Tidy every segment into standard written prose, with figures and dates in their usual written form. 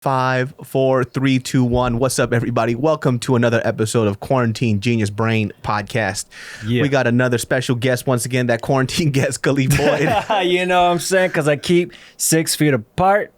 5, 4, 3, 2, 1. What's up, everybody? Welcome to another episode of Quarantine Genius Brain Podcast. Yeah. We got another special guest once again, that quarantine guest, Khalif Boyd. You know what I'm saying? Because I keep 6 feet apart.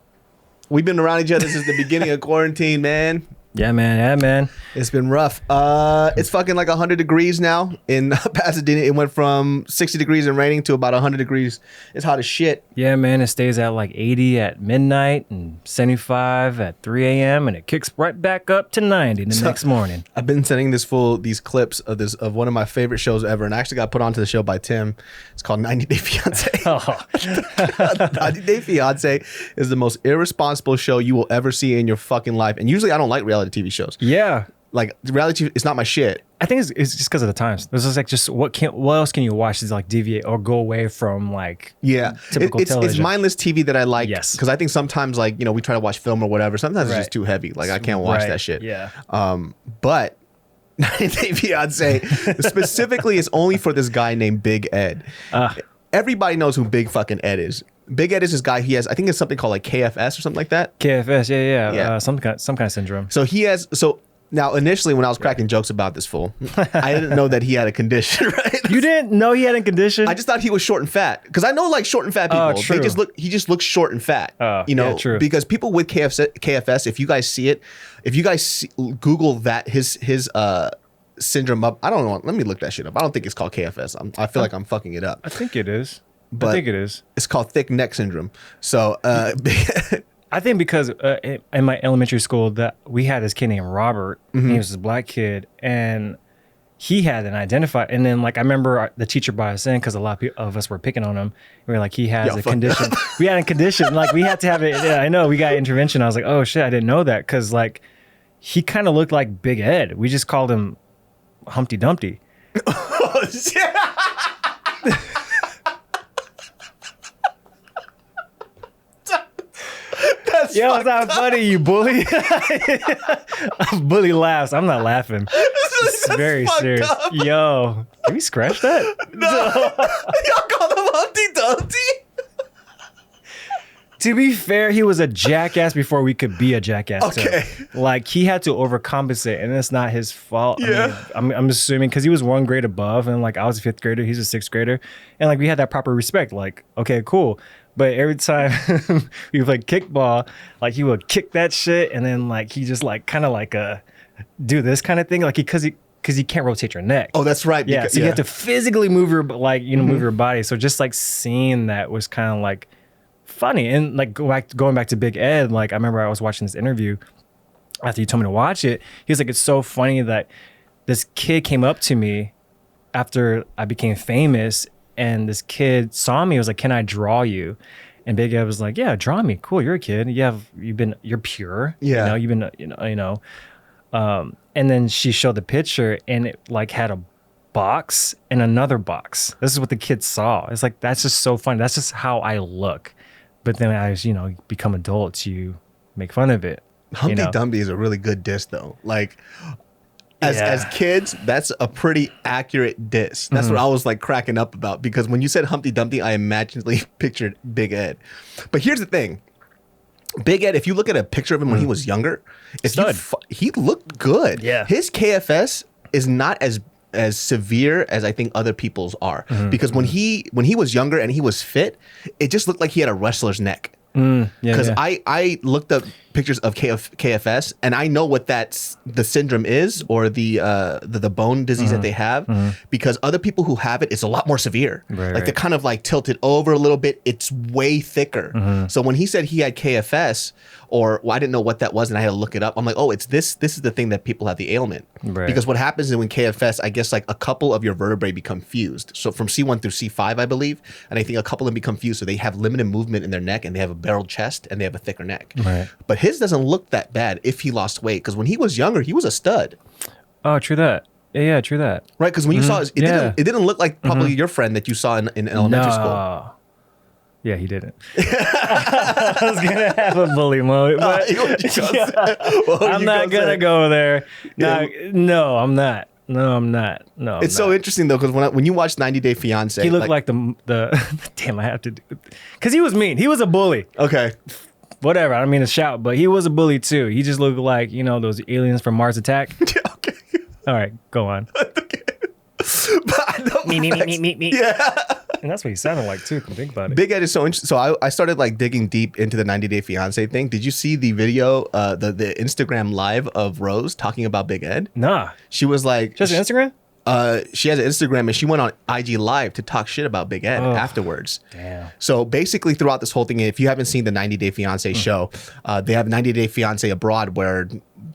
We've been around each other since the beginning of quarantine, man. Yeah, man. It's been rough. It's fucking like 100 degrees now in Pasadena. It went from 60 degrees and raining to about 100 degrees. It's hot as shit. Yeah, man. It stays at like 80 at midnight and 75 at 3 a.m. and it kicks right back up to 90 the next morning. I've been sending these clips of one of my favorite shows ever, and I actually got put onto the show by Tim. It's called 90 Day Fiance. Oh. 90 Day Fiance is the most irresponsible show you will ever see in your fucking life. And usually I don't like reality TV shows. Yeah. Like reality TV, it's not my shit. I think it's just because of the times. There's just like what else can you watch to like deviate or go away from like typical television? It's mindless TV that I like. Yes. Because I think sometimes like, we try to watch film or whatever. Sometimes it's just too heavy. Like I can't watch that shit. Yeah. But 90 Day Fiance specifically is only for this guy named Big Ed. Everybody knows who Big fucking Ed is. Big Ed is this guy. He has, I think it's something called like KFS or something like that. KFS, yeah. Some kind of syndrome. So now initially when I was cracking jokes about this fool, I didn't know that he had a condition, right? You didn't know he had a condition? I just thought he was short and fat. Because I know like short and fat people, true. he just looks short and fat. Yeah, true. Because people with KFS, if you guys see it, Google that his syndrome up. I don't know. Let me look that shit up. I don't think it's called KFS. I feel like I'm fucking it up. I think it is. But I think it is. It's called thick neck syndrome. So I think because in my elementary school that we had this kid named Robert. And he was this black kid, and he had an identified. And then like I remember the teacher brought us in because a lot of us were picking on him. We were like, he has a condition. We had a condition. Like we had to have it. Yeah, I know. We got intervention. I was like, oh shit, I didn't know that because like he kind of looked like Big Ed. We just called him Humpty Dumpty. Oh shit. Yo, it's not funny, you bully. Bully laughs. I'm not laughing. It's very serious. Up. Yo, can we scratch that? No. Y'all call him Humpty Dumpty? To be fair, he was a jackass before we could be a jackass. Okay. Too. Like he had to overcompensate, and it's not his fault. Yeah. I mean, I'm assuming because he was 1 grade above, and like I was a 5th grader, he's a 6th grader, and like we had that proper respect. Like, okay, cool. But every time we played kickball, like he would kick that shit, and then like he just like kind of like do this kind of thing, like because you can't rotate your neck. Oh, that's right. Yeah, so you have to physically move your move your body. So just like seeing that was kind of like funny. And like going back to Big Ed, like I remember I was watching this interview after you told me to watch it. He was like, it's so funny that this kid came up to me after I became famous. And this kid saw me. He was like, "Can I draw you?" And Big Ed was like, "Yeah, draw me. Cool. You're a kid. You're pure. Yeah. You've been, And then she showed the picture, and it like had a box and another box. This is what the kid saw. It's like that's just so funny. That's just how I look. But then as become adults, you make fun of it. Humpty Dumpty is a really good diss though. Like. As kids, that's a pretty accurate diss. That's what I was like cracking up about, because when you said Humpty Dumpty, I imaginally pictured Big Ed. But here's the thing. Big Ed, if you look at a picture of him when he was younger, he looked good. Yeah. His KFS is not as severe as I think other people's are. Because when he was younger and he was fit, it just looked like he had a wrestler's neck. Because I looked up pictures of KFS, and I know what the syndrome is, or the bone disease that they have, because other people who have it, it's a lot more severe. They're kind of like tilted over a little bit. It's way thicker. So when he said he had KFS, I didn't know what that was, and I had to look it up. I'm like, oh, it's this. This is the thing that people have the ailment. Because what happens is when KFS, I guess like a couple of your vertebrae become fused. So from C1 through C5, I believe, and I think a couple of them become fused, so they have limited movement in their neck, and they have a barreled chest, and they have a thicker neck. But his doesn't look that bad if he lost weight, because when he was younger, he was a stud. Oh, true that. Yeah, true that. Right, because when you saw it didn't look like probably your friend that you saw in elementary school. Yeah, he didn't. I was gonna have a bully moment, but I'm not gonna go there. No, I'm not. No, I'm not. No, it's so interesting though, because when you watch 90 Day Fiance, he looked like the damn. I have to do because he was mean. He was a bully. Okay. whatever. I don't mean to shout, but he was a bully too. He just looked like, those aliens from Mars Attack. Yeah, okay. All right, go on. But I know Me. Yeah. And that's what he sounded like too. Think about it. Big Ed is so interesting. So I started like digging deep into the 90 Day Fiance thing. Did you see the video, the Instagram live of Rose talking about Big Ed? Nah. She was like, She has an Instagram? She has an Instagram and she went on IG Live to talk shit about Big Ed afterwards. Damn. So basically throughout this whole thing, if you haven't seen the 90 Day Fiance show, they have 90 Day Fiance abroad where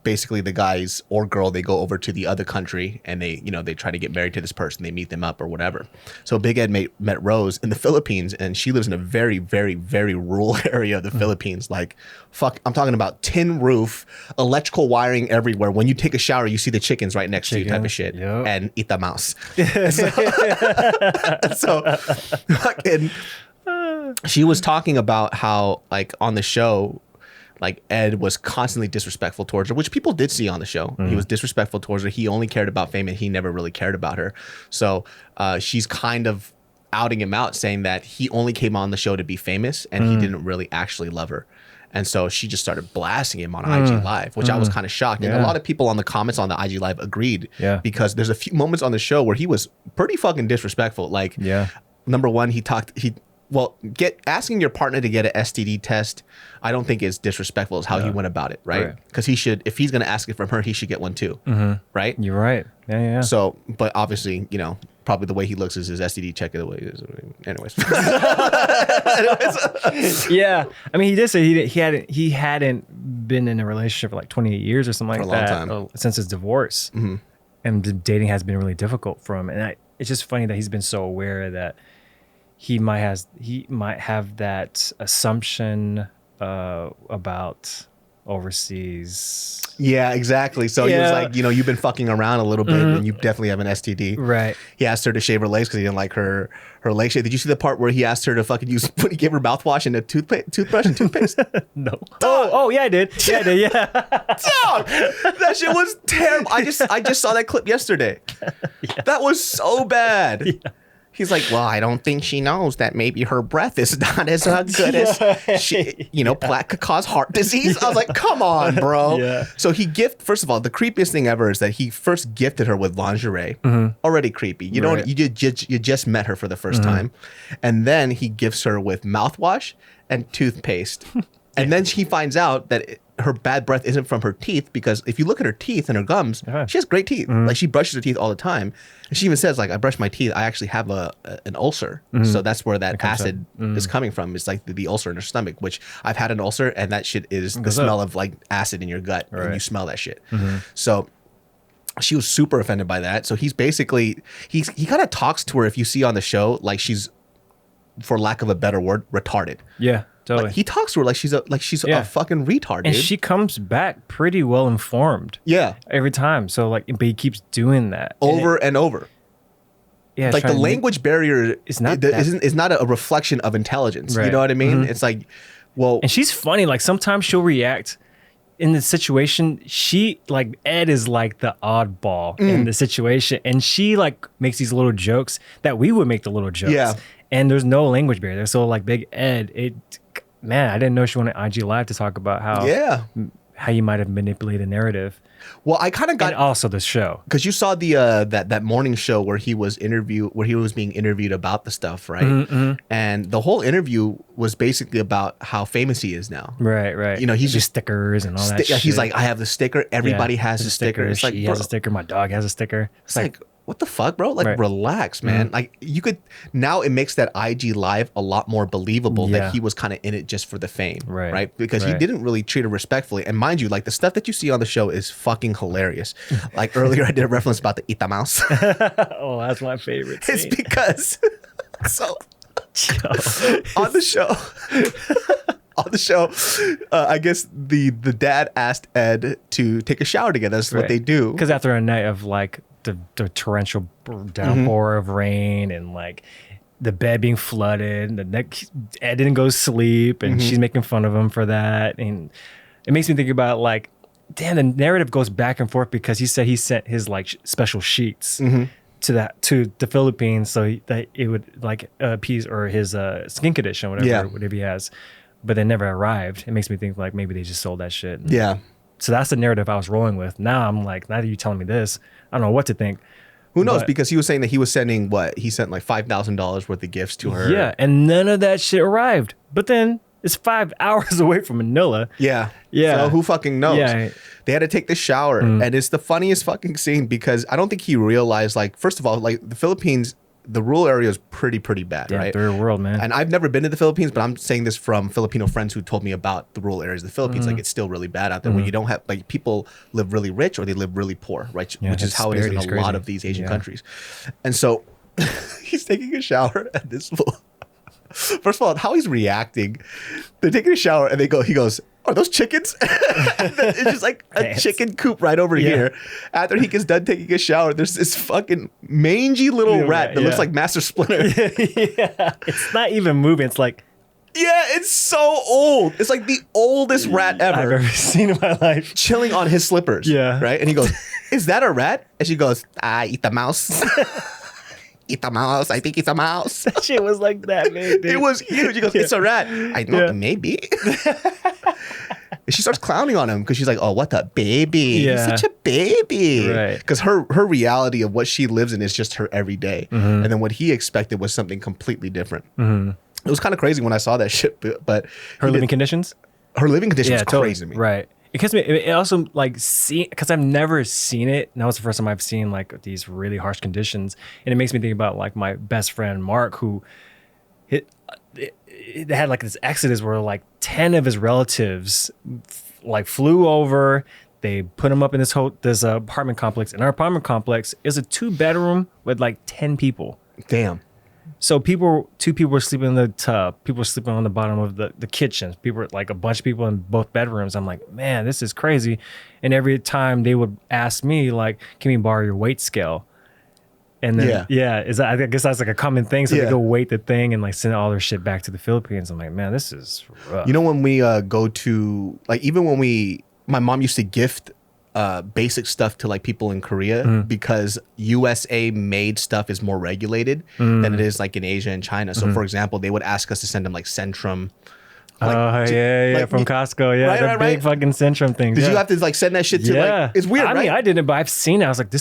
basically the guys or girl, they go over to the other country and they try to get married to this person. They meet them up or whatever. So Big Ed met Rose in the Philippines and she lives in a very, very, very rural area of the Philippines. Like, fuck, I'm talking about tin roof, electrical wiring everywhere. When you take a shower, you see the chickens right next to you type of shit. Yep. And eat the mouse. So fucking, she was talking about how like on the show, like Ed was constantly disrespectful towards her, which people did see on the show. He was disrespectful towards her. He only cared about fame and he never really cared about her. So she's kind of outing him out, saying that he only came on the show to be famous and he didn't really actually love her. And so she just started blasting him on IG Live, which I was kind of shocked. And a lot of people on the comments on the IG Live agreed because there's a few moments on the show where he was pretty fucking disrespectful. Like, number one, asking your partner to get an STD test, I don't think is disrespectful. Is how he went about it, right? Because he should, if he's going to ask it from her, he should get one too, right? You're right. Yeah. So, but obviously, probably the way he looks is his STD check the way it is. Anyways. Yeah, I mean, he did say he hadn't been in a relationship for like 28 years or something like that time. Since his divorce, and the dating has been really difficult for him. And it's just funny that he's been so aware that he might have that assumption about overseas. Yeah, exactly. So he was like, you've been fucking around a little bit and you definitely have an STD. Right. He asked her to shave her legs because he didn't like her leg shape. Did you see the part where he asked her to fucking use, when he gave her mouthwash and a toothbrush and toothpaste? No. Oh, yeah, I did. Yeah, I did. Yeah. Dog, that shit was terrible. I just saw that clip yesterday. That was so bad. Yeah. He's like, well, I don't think she knows that maybe her breath is not as good as she, plaque could cause heart disease. I was like, come on, bro. Yeah. So first of all, the creepiest thing ever is that he first gifted her with lingerie. Already creepy. You just met her for the first time. And then he gifts her with mouthwash and toothpaste. And then he finds out that her bad breath isn't from her teeth, because if you look at her teeth and her gums, she has great teeth. Like, she brushes her teeth all the time. And she even says, like, I brush my teeth. I actually have an ulcer. So that's where that acid is coming from. It's like the ulcer in her stomach, which I've had an ulcer, and that shit is the smell of like acid in your gut. And you smell that shit. So she was super offended by that. So he's basically, he kind of talks to her, if you see on the show, like she's, for lack of a better word, retarded. Yeah. Totally. Like, he talks to her like she's a fucking retard, and dude. she comes back pretty well informed. Yeah, every time. So like, but he keeps doing that over and over. Yeah, like the language barrier is not a reflection of intelligence. Right. You know what I mean? It's like, well, and she's funny. Like, sometimes she'll react in the situation. She, like, Ed is like the oddball in the situation, and she like makes these little jokes that we would make the little jokes. Yeah. And there's no language barrier. So like Big Ed, man, I didn't know she went on IG Live to talk about how you might have manipulated the narrative. Well, I kind of got, and also the show, because you saw the that morning show where he was being interviewed about the stuff, right? And the whole interview was basically about how famous he is now. Right. He's just stickers and all that shit. He's like, I have the sticker. Everybody has a sticker. It's like, he has a sticker. My dog has a sticker. It's like what the fuck, bro? Like, relax, man. Like, you could, now it makes that IG Live a lot more believable that he was kind of in it just for the fame, right? Because he didn't really treat her respectfully. And mind you, like, the stuff that you see on the show is fucking hilarious. Like, earlier I did a reference about the eat the mouse. Oh, that's my favorite scene. It's because, on the show, I guess the dad asked Ed to take a shower together. That's what they do. Because after a night of like the torrential downpour of rain and like the bed being flooded, Ed didn't go to sleep, and she's making fun of him for that. And it makes me think about, like, damn, the narrative goes back and forth, because he said he sent his like special sheets to the Philippines so that it would like appease or his skin condition, whatever he has. but they never arrived. It makes me think like maybe they just sold that shit. Yeah. So that's the narrative I was rolling with. Now I'm like, now that you're telling me this, I don't know what to think. Who knows? Because he was saying that he was sending he sent like $5,000 worth of gifts to her. Yeah, and none of that shit arrived. But then it's 5 hours away from Manila. Yeah. Yeah. So who fucking knows? Yeah. They had to take the shower. And it's the funniest fucking scene because I don't think he realized, like, first of all, like the Philippines, the rural area is pretty bad, right? Third world, man. And I've never been to the Philippines, but I'm saying this from Filipino friends who told me about the rural areas of the Philippines. Like, it's still really bad out there where you don't have, like, people live really rich or they live really poor, right? Yeah, which is how it is in a crazy. lot of these Asian countries. And so he's taking a shower at this pool. First of all, how he's reacting, they're taking a shower and he goes, are those chickens? And then it's just like a chicken coop right over here. After he gets done taking a shower, there's this fucking mangy little rat that looks like Master Splinter. Yeah, it's not even moving. It's like, yeah, it's so old. It's like the oldest rat I've ever. ever seen in my life. Chilling on his slippers. Yeah. Right? And he goes, is that a rat? And she goes, I eat the mouse. Eat the mouse. I think it's a mouse. That shit was like that, man. It was huge. He goes, it's a rat. I know, maybe. And she starts clowning on him because she's like, oh, what the baby? Yeah. He's such a baby. Right. Because her reality of what she lives in is just her everyday. And then what he expected was something completely different. It was kind of crazy when I saw that shit. But Her living conditions? Her living conditions was totally. crazy to me. Right. It also like because I've never seen it. And that was the first time I've seen like these really harsh conditions. And it makes me think about like my best friend, Mark, who they had like this exodus where like 10 of his relatives like flew over. They put him up in this apartment complex. And our apartment complex is a 2-bedroom with like 10 people. Damn. So two people were sleeping in the tub. People were sleeping on the bottom of the kitchen. People were like a bunch of people in both bedrooms. I'm like, man, this is crazy. And every time they would ask me like, can we borrow your weight scale? And then, I guess that's like a common thing. So they go weight the thing and like send all their shit back to the Philippines. I'm like, man, this is rough. You know, when we go to, like, even when my mom used to gift basic stuff to like people in Korea because USA made stuff is more regulated than it is like in Asia and China. So for example, they would ask us to send them like Centrum. Like, from Costco. Yeah, the big fucking Centrum things. Did you have to like send that shit to like, it's weird, right? I mean, I didn't, but I've seen it. I was like,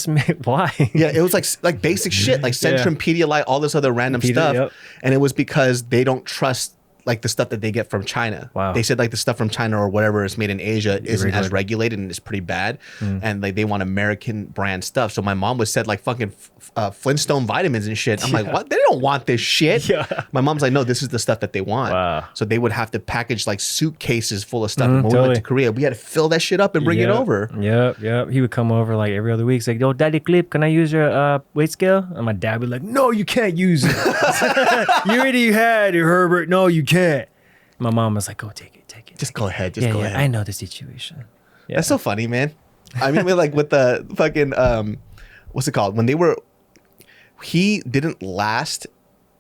why? Yeah, it was like basic shit, like Centrum, Pedialyte, all this other random stuff. Yep. And it was because they don't trust like the stuff that they get from China. Wow. They said like the stuff from China or whatever is made in Asia isn't as regulated and it's pretty bad. And like they want American brand stuff. So my mom would send like fucking Flintstone vitamins and shit. I'm like, what? They don't want this shit. Yeah. My mom's like, no, this is the stuff that they want. Wow. So they would have to package like suitcases full of stuff. And when we went to Korea, we had to fill that shit up and bring it over. Yep. He would come over like every other week. He's like, yo, Daddy Clip, can I use your weight scale? And my dad would be like, no, you can't use it. You already had it, Herbert. No, you can't. My mom was like, "Go take it. Just go ahead. Just go ahead. I know the situation." Yeah. That's so funny, man. I mean, with the fucking what's it called? He didn't last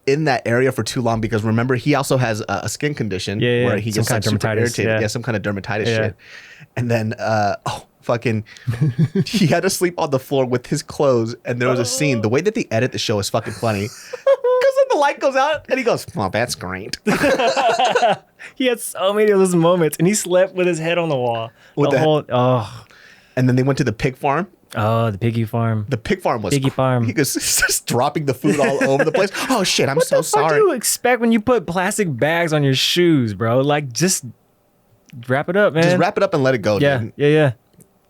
in that area for too long because remember he also has a skin condition where he gets like super irritated. Yeah, some kind of dermatitis shit. And then he had to sleep on the floor with his clothes. And there was a scene. The way that they edit the show is fucking funny. The light goes out and he goes, well, that's great. He had so many of those moments and he slept with his head on the wall. And then they went to the pig farm. Oh, the piggy farm. The pig farm was piggy farm. He was just dropping the food all over the place. Oh shit, I'm so sorry. What do you expect when you put plastic bags on your shoes, bro? Like just wrap it up, man. Just wrap it up and let it go, dude. Yeah.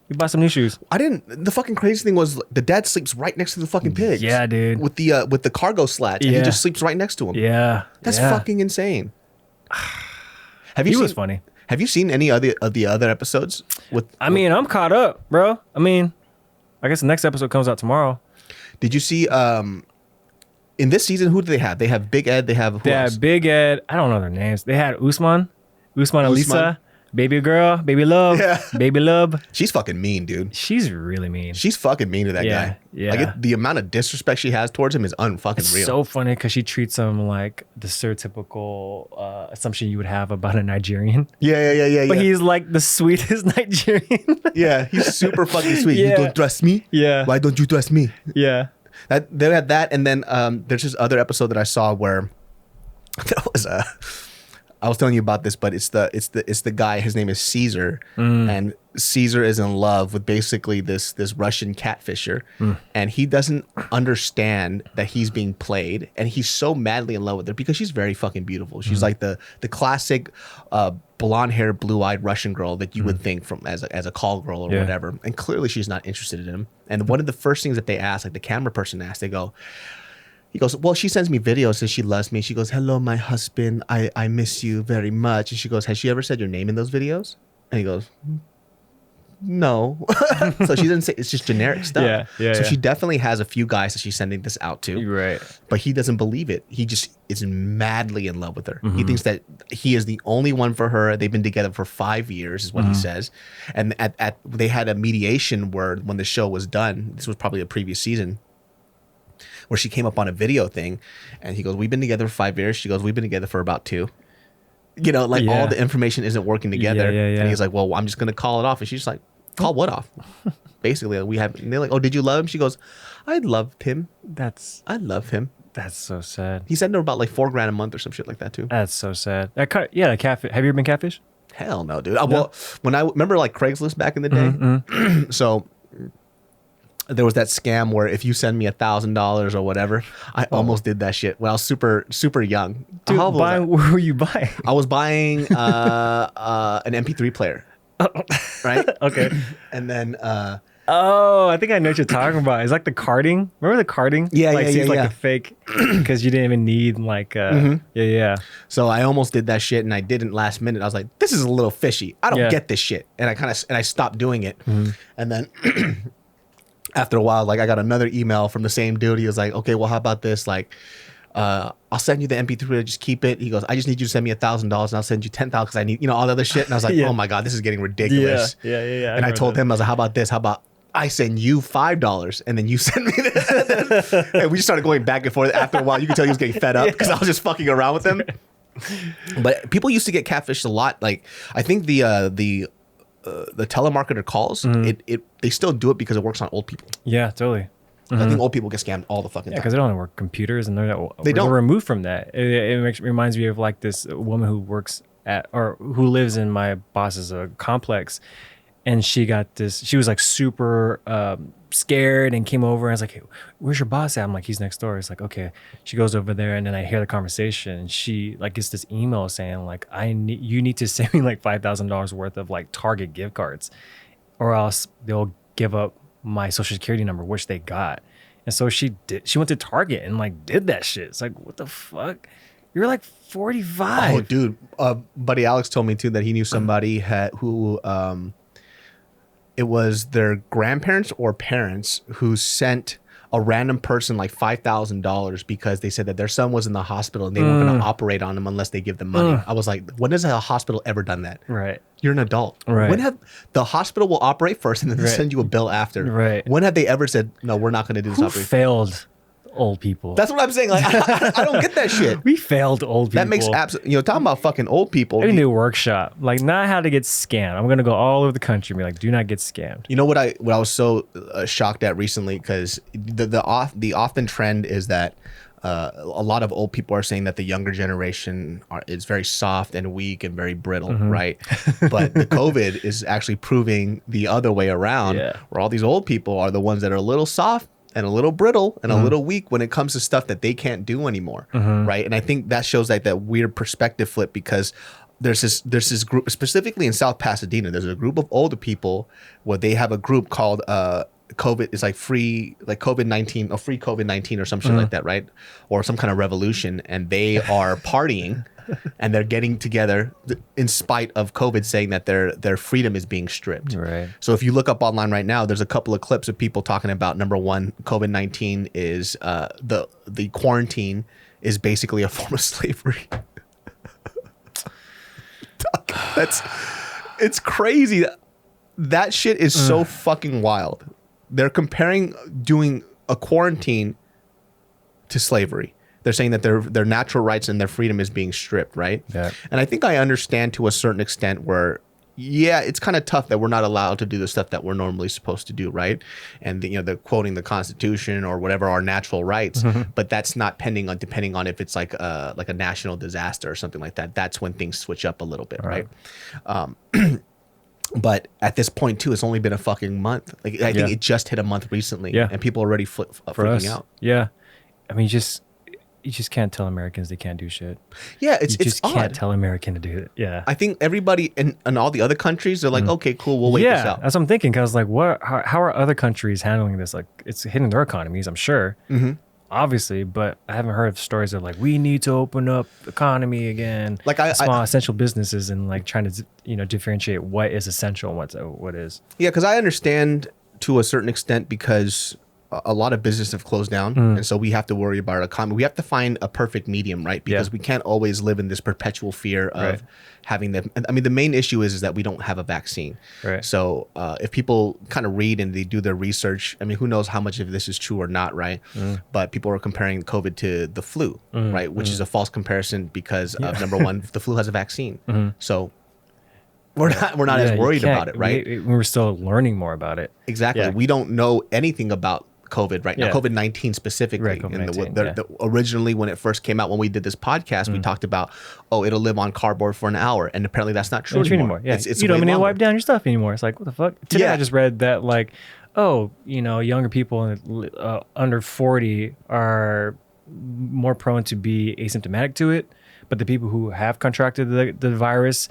You buy some new shoes. The fucking crazy thing was the dad sleeps right next to the fucking pigs. Yeah, dude. With the cargo slats. And he just sleeps right next to him. Yeah. That's fucking insane. He was funny. Have you seen any of the other episodes? I'm caught up, bro. I mean, I guess the next episode comes out tomorrow. Did you see in this season who do they have? They have Big Ed, they have who else? Big Ed, I don't know their names. They had Usman Elisa. Baby girl, baby love, baby love. She's fucking mean, dude. She's really mean. She's fucking mean to that guy. Yeah. Like the amount of disrespect she has towards him is unfucking real. It's so funny because she treats him like the stereotypical assumption you would have about a Nigerian. Yeah. But he's like the sweetest Nigerian. Yeah, he's super fucking sweet. You don't trust me? Yeah. Why don't you trust me? Yeah. They had that, and then there's this other episode that I saw where there was I was telling you about this, but it's the guy. His name is Caesar, and Caesar is in love with basically this Russian catfisher, and he doesn't understand that he's being played, and he's so madly in love with her because she's very fucking beautiful. She's like the classic blonde hair, blue eyed Russian girl that you would think from as a call girl or whatever, and clearly she's not interested in him. And one of the first things that they ask, like the camera person asked, they go. He goes, well, she sends me videos and she loves me. She goes, hello, my husband. I miss you very much. And she goes, has she ever said your name in those videos? And he goes, no. So she doesn't say, it's just generic stuff. So she definitely has a few guys that she's sending this out to. Right. But he doesn't believe it. He just is madly in love with her. He thinks that he is the only one for her. They've been together for 5 years is what he says. And they had a mediation where when the show was done, this was probably a previous season, where she came up on a video thing, and he goes, we've been together for 5 years. She goes, we've been together for about 2. You know, like all the information isn't working together. And he's like, well, I'm just going to call it off. And she's like, call what off? Basically, and they're like, oh, did you love him? She goes, I loved him. I love him. That's so sad. He sent her about like $4,000 a month or some shit like that too. That's so sad. The catfish. Have you ever been catfish? Hell no, dude. Well, when I remember like Craigslist back in the day. So there was that scam where if you send me $1,000 or whatever, I almost did that shit when I was super, super young. Dude, what were you buying? I was buying an MP3 player. Right? Okay. And then I think I know what you're talking about. It's like the carding. Remember the carding? Yeah, like, it's like a fake because you didn't even need like So I almost did that shit and I didn't last minute. I was like, this is a little fishy. I don't get this shit. And I stopped doing it. And then after a while, like I got another email from the same dude. He was like, okay, well, how about this? Like, I'll send you the MP3, just keep it. He goes, I just need you to send me $1,000 and I'll send you 10,000 because I need, all the other shit. And I was like, oh my God, this is getting ridiculous. Yeah. And I told him, I was like, how about this? How about I send you $5 and then you send me this? And we just started going back and forth. After a while, you could tell he was getting fed up because I was just fucking around with him. But people used to get catfished a lot. Like, I think the telemarketer calls, they still do it because it works on old people. Yeah, totally. I think old people get scammed all the fucking time. Yeah, because they don't work computers and they're removed from that. It reminds me of like this woman who works who lives in my boss's complex, and she was like super scared and came over and I was like, hey, where's your boss at? I'm like, he's next door. It's like, okay. She goes over there and then I hear the conversation and she like gets this email saying like, you need to send me like $5,000 worth of like Target gift cards or else they'll give up my social security number, which they got. And so she went to Target and like did that shit. It's like, what the fuck? You're like 45. Oh, dude. Buddy Alex told me too that he knew somebody who it was their grandparents or parents who sent a random person like $5,000 because they said that their son was in the hospital and they weren't going to operate on him unless they give them money. I was like, when has a hospital ever done that? Right. You're an adult. Right. When have the hospital will operate first and then they send you a bill after? Right. When have they ever said, no, we're not going to do this operation? Failed old people. That's what I'm saying. Like, I don't get that shit. We failed old people. That makes absolutely, talking about fucking old people. I need a workshop, like not how to get scammed. I'm going to go all over the country and be like, do not get scammed. You know what I was so shocked at recently, because the often trend is that a lot of old people are saying that the younger generation is very soft and weak and very brittle, right? But the COVID is actually proving the other way around, where all these old people are the ones that are a little soft and a little brittle and a little weak when it comes to stuff that they can't do anymore, right? And I think that shows like that weird perspective flip, because there's this group, specifically in South Pasadena, there's a group of older people where they have a group called COVID is like free, like COVID-19 or free COVID-19 or some shit like that, right? Or some kind of revolution, and they are partying and they're getting together in spite of COVID, saying that their freedom is being stripped. Right. So if you look up online right now, there's a couple of clips of people talking about, number one, COVID-19 is the quarantine is basically a form of slavery. It's crazy. That shit is so fucking wild. They're comparing doing a quarantine to slavery. They're saying that their natural rights and their freedom is being stripped, right? Yeah. And I think I understand to a certain extent where yeah, it's kind of tough that we're not allowed to do the stuff that we're normally supposed to do, right? And they're quoting the Constitution or whatever our natural rights, but that's not depending on if it's like a national disaster or something like that. That's when things switch up a little bit, right? But at this point too, it's only been a fucking month. Like I think it just hit a month recently, and people are already freaking out. Yeah, I mean, you just can't tell Americans they can't do shit. Yeah, it's odd. Can't tell American to do it. Yeah, I think everybody in all the other countries are like, okay, cool, we'll wait this out. That's what I'm thinking. Cause like, how are other countries handling this? Like, it's hitting their economies, I'm sure, obviously, but I haven't heard of stories of like, we need to open up the economy again, like small essential businesses, and like trying to differentiate what is essential and what is. Yeah, because I understand to a certain extent because a lot of businesses have closed down, and so we have to worry about our economy. We have to find a perfect medium, right? Because we can't always live in this perpetual fear of having the. I mean, the main issue is that we don't have a vaccine. Right. So if people kind of read and they do their research, I mean, who knows how much of this is true or not, right? But people are comparing COVID to the flu, right? Which is a false comparison because of number one, the flu has a vaccine. So we're not as worried about it, right? We're still learning more about it. Exactly. Yeah. We don't know anything about COVID right now, COVID-19 specifically. Right, COVID-19, originally, when it first came out, when we did this podcast, we talked about, it'll live on cardboard for an hour. And apparently that's not true anymore. Yeah. You don't even need to wipe down your stuff anymore. It's like, what the fuck? Today I just read that like, younger people under 40 are more prone to be asymptomatic to it. But the people who have contracted the virus,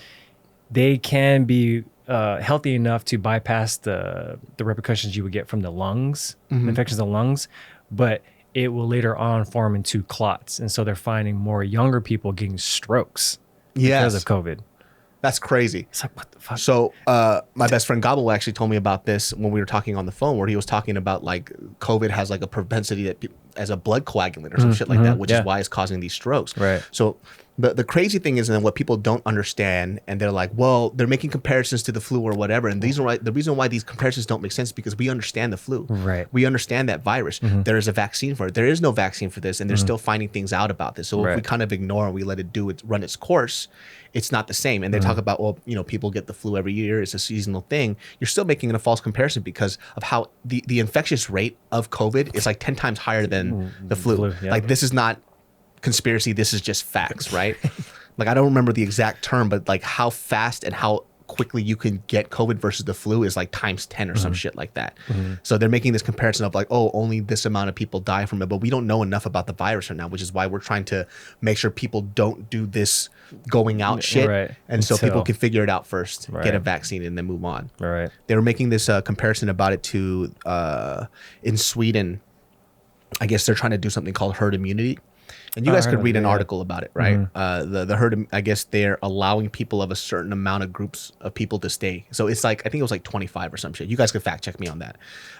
they can be healthy enough to bypass the repercussions you would get from the lungs, infections of the lungs, but it will later on form into clots. And so they're finding more younger people getting strokes because of COVID. That's crazy. It's like, what the fuck? So my best friend Gabo actually told me about this when we were talking on the phone, where he was talking about like COVID has like a propensity that as a blood coagulant or some shit like that, which is why it's causing these strokes. Right. So the crazy thing is, and what people don't understand, and they're like, well, they're making comparisons to the flu or whatever, and the reason why these comparisons don't make sense is because we understand the flu. Right. We understand that virus. There is a vaccine for it. There is no vaccine for this, and they're still finding things out about this. So if we kind of ignore and we let it run its course, it's not the same. And they talk about, well, people get the flu every year. It's a seasonal thing. You're still making a false comparison because of how the infectious rate of COVID is like 10 times higher than the flu. Like this is not conspiracy. This is just facts, right? Like I don't remember the exact term, but like how fast and how quickly you can get COVID versus the flu is like times 10 or some shit like that. So they're making this comparison of like, only this amount of people die from it, but we don't know enough about the virus right now, which is why we're trying to make sure people don't do this going out shit. And so people can figure it out first, get a vaccine, and then move on. Right. They were making this comparison about it to in Sweden. I guess they're trying to do something called herd immunity. And you guys could read an article about it, right? The herd, I guess they're allowing people of a certain amount of groups of people to stay. So it's like, I think it was like 25 or some shit. You guys could fact check me on that.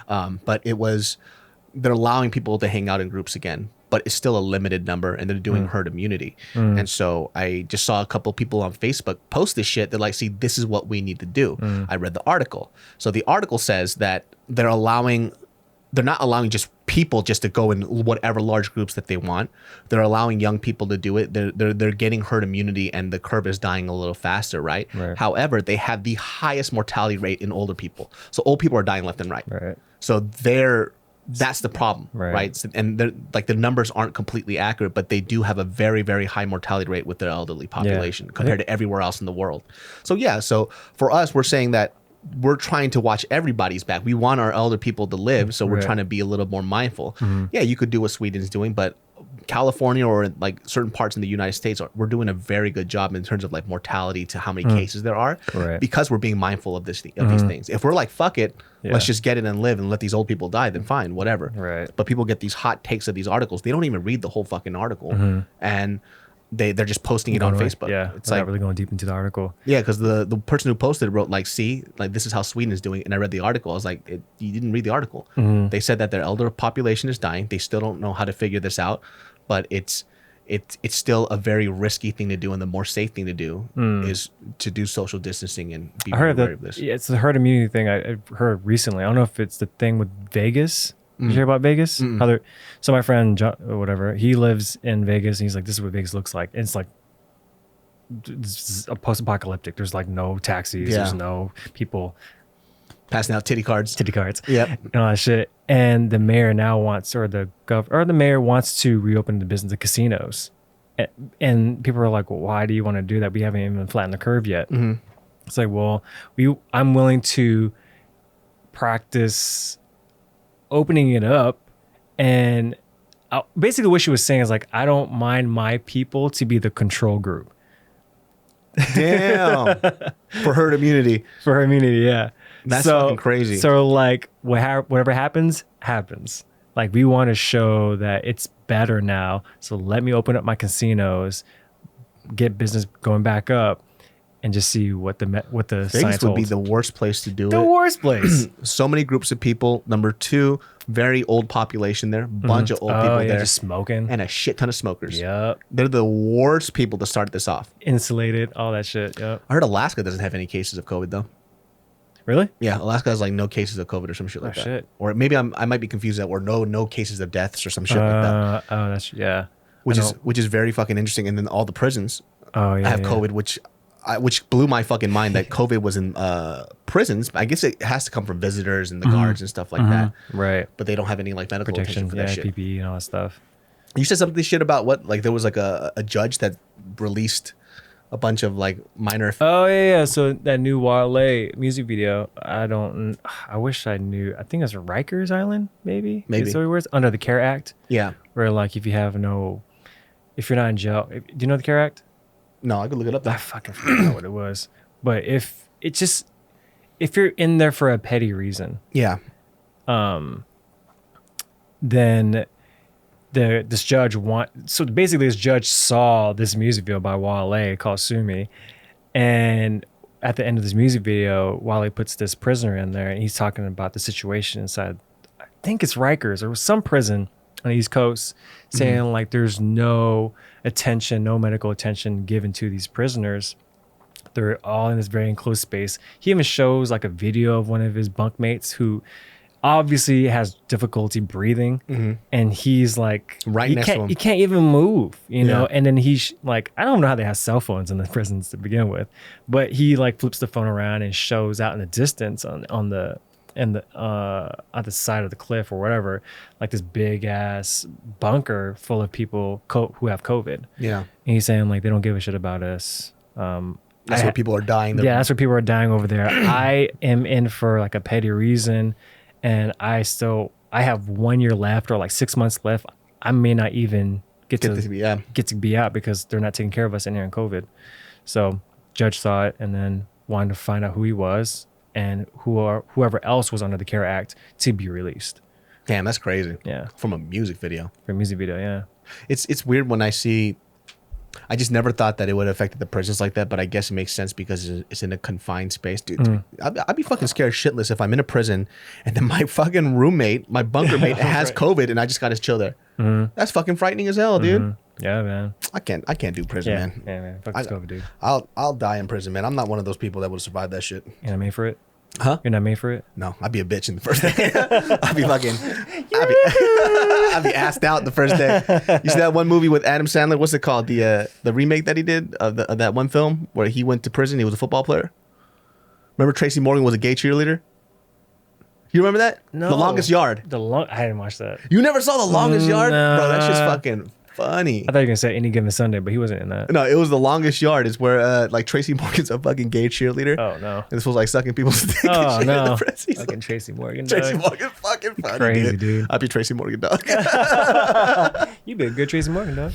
But they're allowing people to hang out in groups again, but it's still a limited number, and they're doing herd immunity. And so I just saw a couple people on Facebook post this shit. They're like, see, this is what we need to do. I read the article. So the article says that they're not allowing just people just to go in whatever large groups that they want. They're allowing young people to do it. They're getting herd immunity, and the curve is dying a little faster, right? However, they have the highest mortality rate in older people. So old people are dying left and right. So that's the problem, right? And the numbers aren't completely accurate, but they do have a very, very high mortality rate with their elderly population compared to everywhere else in the world. So for us, we're saying that we're trying to watch everybody's back. We want our elder people to live, so we're trying to be a little more mindful. Yeah, you could do what Sweden's doing, but California or like certain parts in the United States, we're doing a very good job in terms of like mortality to how many cases there are, because we're being mindful of these things. If we're like, fuck it, let's just get it and live and let these old people die, then fine, whatever. But people get these hot takes of these articles. They don't even read the whole fucking article, and they're just posting it on Facebook. It's like not really going deep into the article. Yeah, because the person who posted it wrote like, see, like this is how Sweden is doing. And I read the article. I was like, you didn't read the article. They said that their elder population is dying. They still don't know how to figure this out, but it's still a very risky thing to do, and the more safe thing to do is to do social distancing and be aware of this. Yeah, it's the herd immunity thing I heard recently. I don't know if it's the thing with Vegas. Did you hear about Vegas? So my friend John, or whatever, he lives in Vegas, and he's like, this is what Vegas looks like. And it's like it's a post-apocalyptic. There's like no taxis. Yeah. There's no people Passing out titty cards. Yep. and all that shit. And the mayor now wants, the mayor wants to reopen the business of casinos. And people are like, well, why do you want to do that? We haven't even flattened the curve yet. Mm-hmm. It's like, well, I'm willing to practice opening it up. And basically what she was saying is like, I don't mind my people to be the control group. Damn. For herd immunity. For her immunity, yeah. That's fucking crazy. So like whatever happens. Like we want to show that it's better now. So let me open up my casinos, get business going back up, and just see what the Vegas science would holds. be the worst place to do it. The worst place. So many groups of people. Number 2, very old population there. Bunch of old people there. Just smoking. And a shit ton of smokers. Yep. They're the worst people to start this off. Insulated, all that shit. Yep. I heard Alaska doesn't have any cases of COVID though. Really? Yeah, Alaska has like no cases of COVID or some shit like that. Shit. Or maybe I might be confused that, or no cases of deaths or some shit like that. Oh, that's yeah. Which is very fucking interesting. And then all the prisons have COVID, which blew my fucking mind that COVID was in prisons. I guess it has to come from visitors and the guards and stuff like that. Right. But they don't have any like medical Protection, attention for that shit. PPE and all that stuff. You said something shit about what? Like there was like a judge that released a bunch of like minor. Oh yeah. So that new Wale music video, I wish I knew. I think it's Rikers Island, maybe. Maybe. So it was under the CARE Act. Yeah. Where like if you're not in jail, do you know the CARE Act? No, I could look it up. I fucking forgot what it was. But if you're in there for a petty reason, Yeah. then this judge this judge saw this music video by Wale called Sue Me, and at the end of this music video, Wale puts this prisoner in there and he's talking about the situation inside, I think it's Rikers or some prison on the East Coast, saying like there's no medical attention given to these prisoners. They're all in this very enclosed space. He even shows like a video of one of his bunkmates who obviously has difficulty breathing, and he's like next to him. He can't even move, you know. And then he's like, I don't know how they have cell phones in the prisons to begin with, but he like flips the phone around and shows out in the distance on the side of the cliff or whatever, like this big ass bunker full of people who have COVID. Yeah. And he's saying like they don't give a shit about us. That's where people are dying. Yeah, that's where people are dying over there. I am in for like a petty reason, and I have 1 year left or like 6 months left. I may not even get to be out because they're not taking care of us in here in COVID. So judge saw it and then wanted to find out who he was and whoever else was under the CARE Act to be released. Damn, that's crazy. Yeah. From a music video. For a music video, yeah. It's weird when I see. I just never thought that it would have affected the prisons like that, but I guess it makes sense because it's in a confined space, dude. I'd be fucking scared shitless if I'm in a prison and then my fucking roommate, my bunker mate, has COVID and I just got to chill there. That's fucking frightening as hell, dude. Yeah, man. I can't do prison, man. Yeah, man. Fuck this COVID, dude. I'll die in prison, man. I'm not one of those people that would survive that shit. You're not made for it? Huh? You're not made for it? No, I'd be a bitch in the first day. I'd be fucking, I'd be assed out the first day. You see that one movie with Adam Sandler? What's it called? The remake that he did of that one film where he went to prison. He was a football player. Remember Tracy Morgan was a gay cheerleader? You remember that? No. The Longest Yard. I didn't watch that. You never saw The Longest Yard? No. Bro, that's just fucking funny. I thought you were going to say Any Given Sunday, but he wasn't in that. No, it was The Longest Yard. It's where like Tracy Morgan's a fucking gay cheerleader. Oh, no. And this was like sucking people's dick. Oh, and shit in no. the press. He's Fucking like, Tracy Morgan. Tracy dog. Morgan fucking funny, Crazy, dude. I'd be Tracy Morgan, dog. You be a good Tracy Morgan, dog.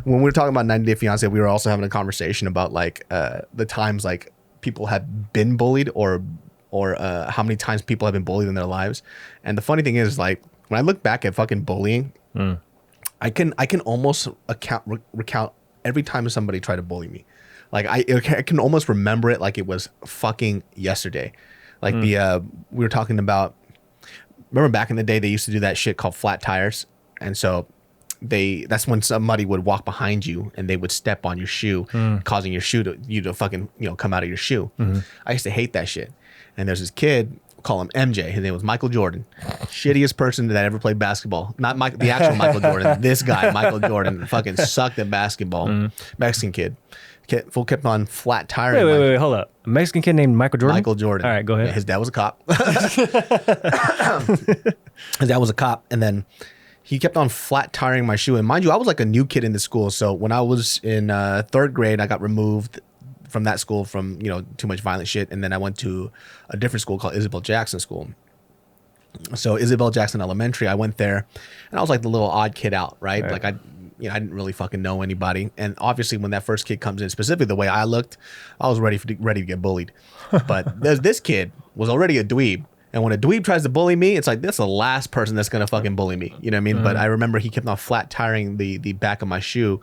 When we were talking about 90 Day Fiance, we were also having a conversation about like the times like people have been bullied or how many times people have been bullied in their lives. And the funny thing is, like, when I look back at fucking bullying, I can almost recount every time somebody tried to bully me. Like I can almost remember it like it was fucking yesterday. Like we were talking about, remember back in the day they used to do that shit called flat tires, and so that's when somebody would walk behind you and they would step on your shoe, causing your shoe to fucking come out of your shoe. I used to hate that shit. And there's this kid, call him MJ. His name was Michael Jordan. Shittiest person that ever played basketball. Not the actual Michael Jordan. This guy, Michael Jordan, fucking sucked at basketball. Mexican kid. Fool kept on flat tiring. Wait, hold up. A Mexican kid named Michael Jordan? Michael Jordan. All right, go ahead. Yeah, his dad was a cop. His dad was a cop, and then he kept on flat tiring my shoe. And mind you, I was like a new kid in the school. So when I was in third grade, I got removed from that school from, too much violent shit. And then I went to a different school called Isabel Jackson School. So Isabel Jackson Elementary, I went there, and I was like the little odd kid out, right? Like I didn't really fucking know anybody. And obviously when that first kid comes in, specifically the way I looked, I was ready to get bullied. But this kid was already a dweeb. And when a dweeb tries to bully me, it's like, that's the last person that's going to fucking bully me. You know what I mean? Mm-hmm. But I remember he kept on flat tiring the back of my shoe.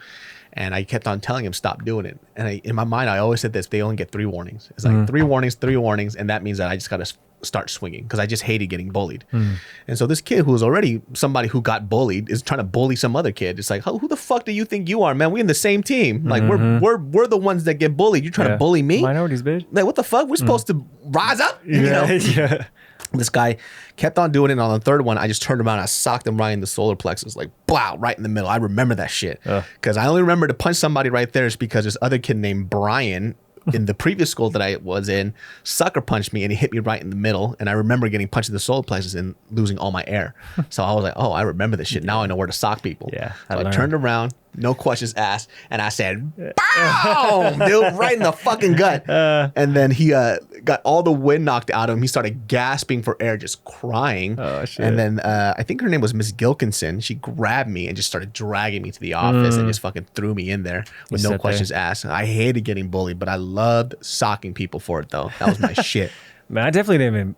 And I kept on telling him, stop doing it. And in my mind, I always said this, they only get 3 warnings. It's like 3 warnings. And that means that I just got to start swinging because I just hated getting bullied. And so this kid who was already somebody who got bullied is trying to bully some other kid. It's like, who the fuck do you think you are, man? We in the same team. Like we're the ones that get bullied. You're trying to bully me? Minorities, bitch. Like, what the fuck? We're supposed to rise up? Yeah. This guy kept on doing it. And on the third one, I just turned around and I socked him right in the solar plexus, like, blow, right in the middle. I remember that shit. Because I only remember to punch somebody right there is because this other kid named Brian in the previous school that I was in sucker punched me and he hit me right in the middle. And I remember getting punched in the solar plexus and losing all my air. So I was like, oh, I remember this shit. Now I know where to sock people. Yeah. So I turned around, no questions asked, and I said, boom, dude, right in the fucking gut. And then he got all the wind knocked out of him. He started gasping for air, just crying. Oh, shit. And then I think her name was Miss Gilkinson. She grabbed me and just started dragging me to the office and just fucking threw me in there with no questions asked. I hated getting bullied, but I loved socking people for it, though. That was my shit. Man, I definitely didn't even...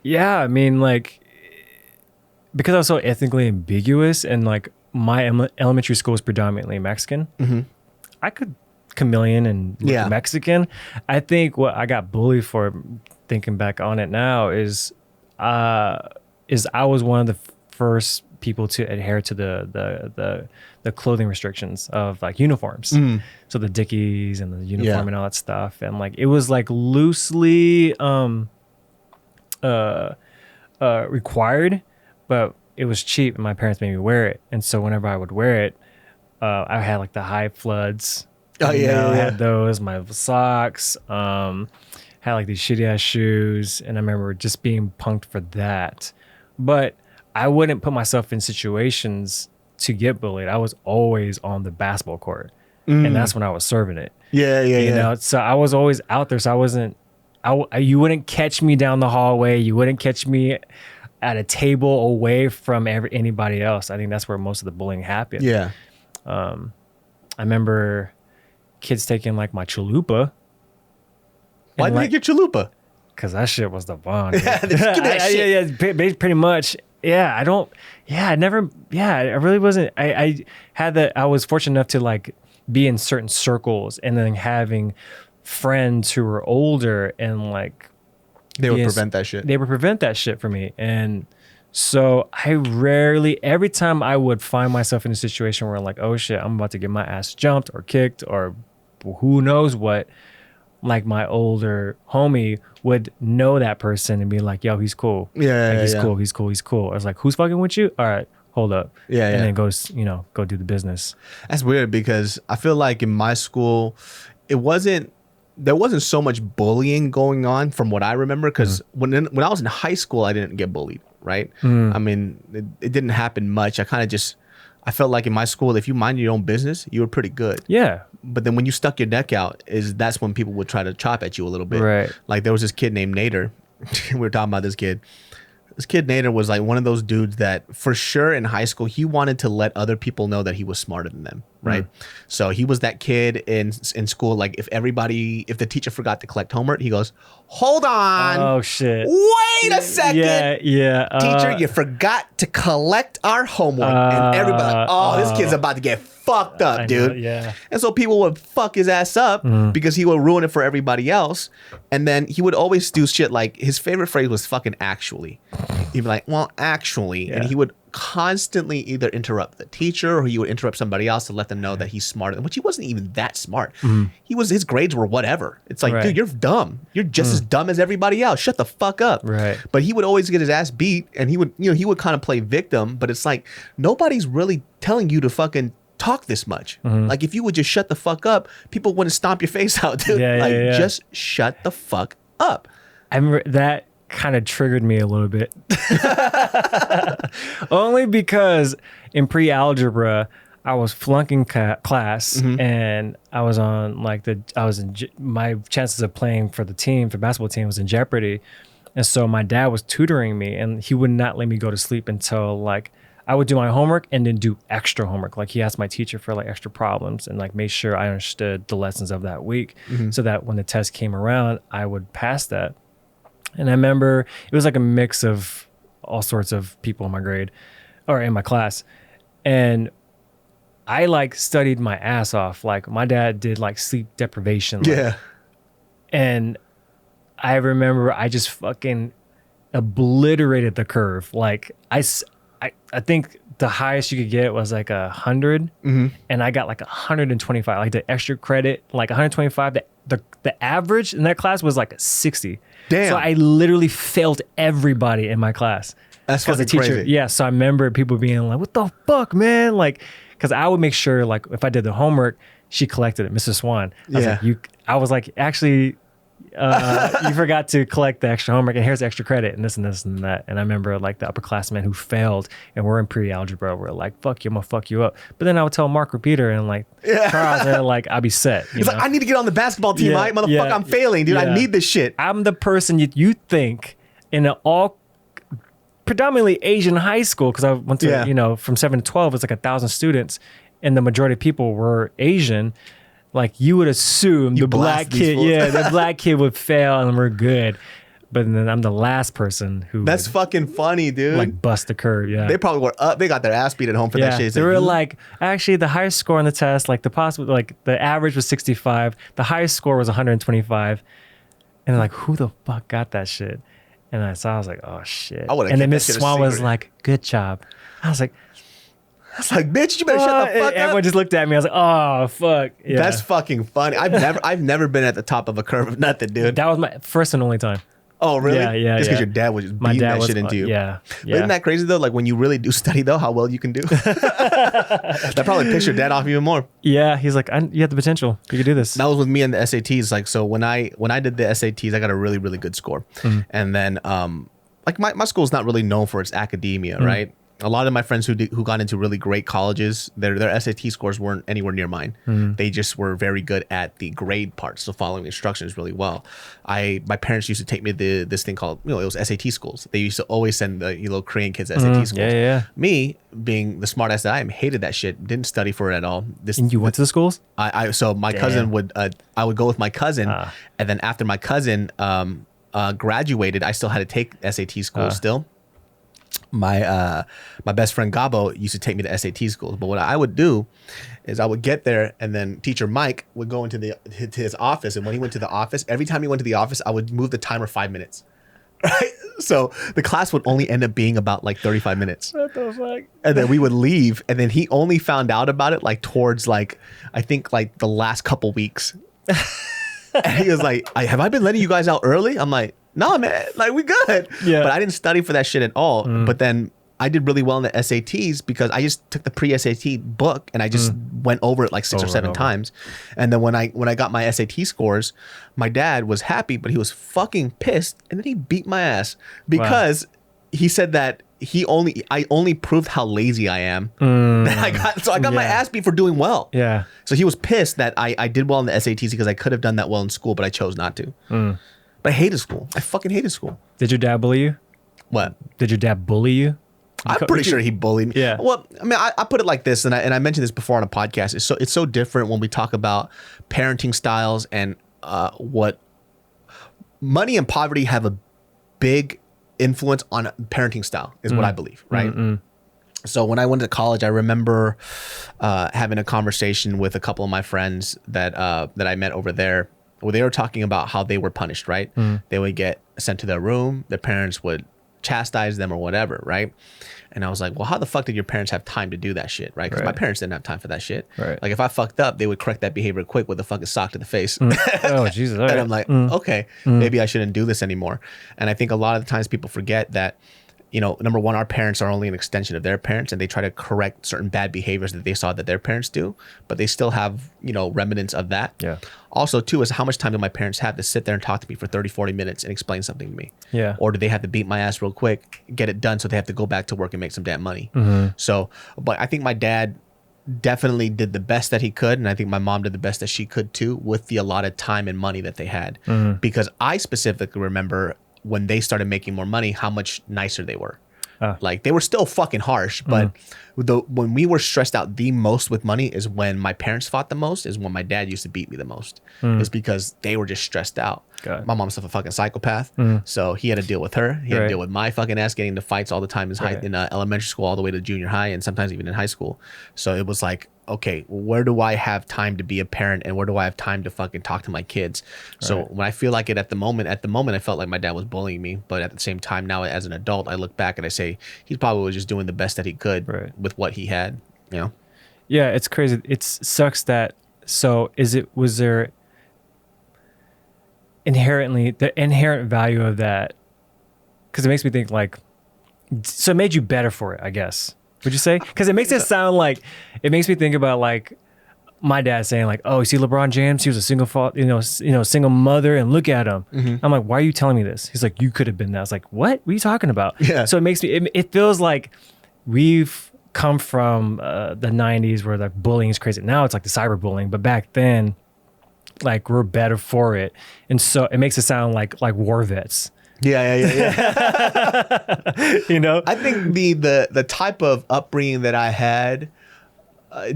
Yeah, I mean, like... Because I was so ethnically ambiguous and, like, my elementary school was predominantly Mexican. I could chameleon and look Mexican. I think what I got bullied for, thinking back on it now, is I was one of the first people to adhere to the clothing restrictions of like uniforms. So the Dickies and the uniform and all that stuff, and like it was like loosely required, but it was cheap and my parents made me wear it. And so whenever I would wear it, I had like the high floods. I had those, my socks, had like these shitty ass shoes. And I remember just being punked for that. But I wouldn't put myself in situations to get bullied. I was always on the basketball court. And that's when I was serving it. You know, so I was always out there. So I wasn't, you wouldn't catch me down the hallway. You wouldn't catch me at a table away from anybody else. I think that's where most of the bullying happened. I remember kids taking like my chalupa. Why did they get chalupa? Because that shit was the bomb. Pretty much. I really wasn't. I was fortunate enough to like be in certain circles and then having friends who were older and like they would prevent that shit. They would prevent that shit for me. And so every time I would find myself in a situation where like, oh shit, I'm about to get my ass jumped or kicked or who knows what, like my older homie would know that person and be like, yo, he's cool. He's cool. I was like, who's fucking with you? All right, hold up. And then go do the business. That's weird because I feel like in my school, there wasn't so much bullying going on from what I remember, because when I was in high school, I didn't get bullied, right? I mean, it didn't happen much. I felt like in my school, if you mind your own business, you were pretty good. Yeah. But then when you stuck your neck out, that's when people would try to chop at you a little bit. Right. Like there was this kid named Nader. We were talking about this kid. This kid Nader was like one of those dudes that for sure in high school, he wanted to let other people know that he was smarter than them, right? So he was that kid in school, like if the teacher forgot to collect homework, he goes, hold on. Oh, shit. Wait a second. Yeah. Teacher, you forgot to collect our homework. And everybody like, this kid's about to get fucked up, dude. Yeah. And so people would fuck his ass up because he would ruin it for everybody else. And then he would always do shit like his favorite phrase was fucking actually. He'd be like, well, actually. And he would constantly either interrupt the teacher or he would interrupt somebody else to let them know that he's smarter, which he wasn't even that smart. His grades were whatever. It's like, dude, you're dumb. You're just as dumb as everybody else. Shut the fuck up. Right. But he would always get his ass beat and he would kind of play victim, but it's like nobody's really telling you to fucking talk this much. Like if you would just shut the fuck up, people wouldn't stomp your face out, dude. Just shut the fuck up. I remember that kind of triggered me a little bit. Only because in pre-algebra, I was flunking class, and I was on my chances of playing for the team, for basketball team, was in jeopardy. And so my dad was tutoring me, and he would not let me go to sleep until like I would do my homework and then do extra homework. Like he asked my teacher for like extra problems and like made sure I understood the lessons of that week, so that when the test came around, I would pass that. And I remember it was like a mix of all sorts of people in my grade or in my class, and I like studied my ass off. Like my dad did like sleep deprivation. And I remember I just fucking obliterated the curve. Like I think the highest you could get was like 100, and I got like 125. Like the extra credit, like 125. The average in that class was like 60. Damn. So I literally failed everybody in my class. That's fucking the teacher, crazy. Yeah. So I remember people being like, "What the fuck, man?" Like, because I would make sure, like, if I did the homework, she collected it, Mrs. Swan. I was like, actually, you forgot to collect the extra homework, and here's extra credit, and this and this and that. And I remember, like, the upperclassmen who failed, and we're in pre-algebra, we're like, "Fuck you, I'm gonna fuck you up." But then I would tell Mark Repeater and like Charles, and like, I'd be set. He's like, "I need to get on the basketball team, right? Motherfucker, I'm failing, dude. I need this shit." I'm the person you think in an all predominantly Asian high school, because I went to, from 7 to 12, it's like 1,000 students, and the majority of people were Asian. Like you would assume the black kid, the black kid would fail and we're good. But then I'm the last person who That's fucking funny, dude. Like bust the curve, They probably were up. They got their ass beat at home for that shit. They were like, actually the highest score on the test, like the average was 65. The highest score was 125. And they're like, who the fuck got that shit? And I was like, oh shit. And then Miss Swan was like, good job. I was like, bitch, you better shut the fuck up. Everyone just looked at me. I was like, oh fuck. Yeah. That's fucking funny. I've never been at the top of a curve of nothing, dude. That was my first and only time. Oh really? Yeah. Just because your dad was just beating that shit into you. Yeah. But isn't that crazy though? Like when you really do study though, how well you can do. That probably pissed your dad off even more. Yeah, he's like, you have the potential. You could do this. That was with me and the SATs. Like so when I did the SATs, I got a really, really good score. And then like my school's not really known for its academia, right? A lot of my friends who got into really great colleges, their SAT scores weren't anywhere near mine. They just were very good at the grade parts, so following instructions really well. My parents used to take me to this thing called, it was SAT schools. They used to always send the little Korean kids to SAT schools. Yeah. Me, being the smart ass that I am, hated that shit. Didn't study for it at all. And you went to the schools? So my cousin would, I would go with my cousin, and then after my cousin graduated, I still had to take SAT schools still. My best friend Gabo used to take me to SAT schools, but what I would do is I would get there, and then teacher Mike would go into to his office, and when he went to the office, every time he went to the office, I would move the timer 5 minutes. Right, so the class would only end up being about like 35 minutes. What the fuck? And then we would leave, and then he only found out about it like towards like I think like the last couple weeks. And he was like, "Have I been letting you guys out early?" I'm like, "No, man, like we good." Yeah. But I didn't study for that shit at all. But then I did really well in the SATs because I just took the pre-SAT book and I just went over it like 6 or 7 times. And then when I got my SAT scores, my dad was happy, but he was fucking pissed. And then he beat my ass because he said that I only proved how lazy I am. I got my ass beat for doing well. Yeah. So he was pissed that I did well in the SATs because I could have done that well in school, but I chose not to. But I hated school. I fucking hated school. Did your dad bully you? What? Did your dad bully you? I'm pretty sure he bullied me. Yeah. Well, I mean, I put it like this, and I mentioned this before on a podcast. It's so different when we talk about parenting styles and what money and poverty have a big influence on parenting style is what I believe, right? So when I went to college, I remember having a conversation with a couple of my friends that I met over there, where they were talking about how they were punished, right? They would get sent to their room. Their parents would chastise them or whatever, right? And I was like, well, how the fuck did your parents have time to do that shit, right? Because my parents didn't have time for that shit. Right. Like if I fucked up, they would correct that behavior quick with a fucking sock to the face. Oh, Jesus. And I'm like, okay, maybe I shouldn't do this anymore. And I think a lot of the times people forget that number one, our parents are only an extension of their parents, and they try to correct certain bad behaviors that they saw that their parents do, but they still have, remnants of that. Yeah. Also, too, is how much time do my parents have to sit there and talk to me for 30, 40 minutes and explain something to me? Yeah. Or do they have to beat my ass real quick, get it done, so they have to go back to work and make some damn money? So, but I think my dad definitely did the best that he could, and I think my mom did the best that she could too with the allotted time and money that they had. Because I specifically remember when they started making more money, how much nicer they were. Like, they were still fucking harsh, but when we were stressed out the most with money is when my parents fought the most, is when my dad used to beat me the most. It's because they were just stressed out. My mom's a fucking psychopath, so he had to deal with her. He had to deal with my fucking ass getting into fights all the time in elementary school all the way to junior high, and sometimes even in high school. So it was like, okay, where do I have time to be a parent, and where do I have time to fucking talk to my kids? So when I feel like it at the moment I felt like my dad was bullying me, but at the same time now as an adult, I look back and I say he probably was just doing the best that he could with what he had, Yeah, it's crazy. It sucks that. So was there inherently the inherent value of that? Because it makes me think like, so it made you better for it, I guess. Would you say? Because it makes it sound like, it makes me think about like my dad saying like, oh, you see LeBron James, he was a single mother, and look at him. I'm like, why are you telling me this? He's like, you could have been that. I was like, what are you talking about? Yeah. So it makes me, it feels like we've come from the 90s where like bullying is crazy. Now it's like the cyberbullying, but back then, like, we're better for it. And so it makes it sound like war vets. Yeah. I think the type of upbringing that I had,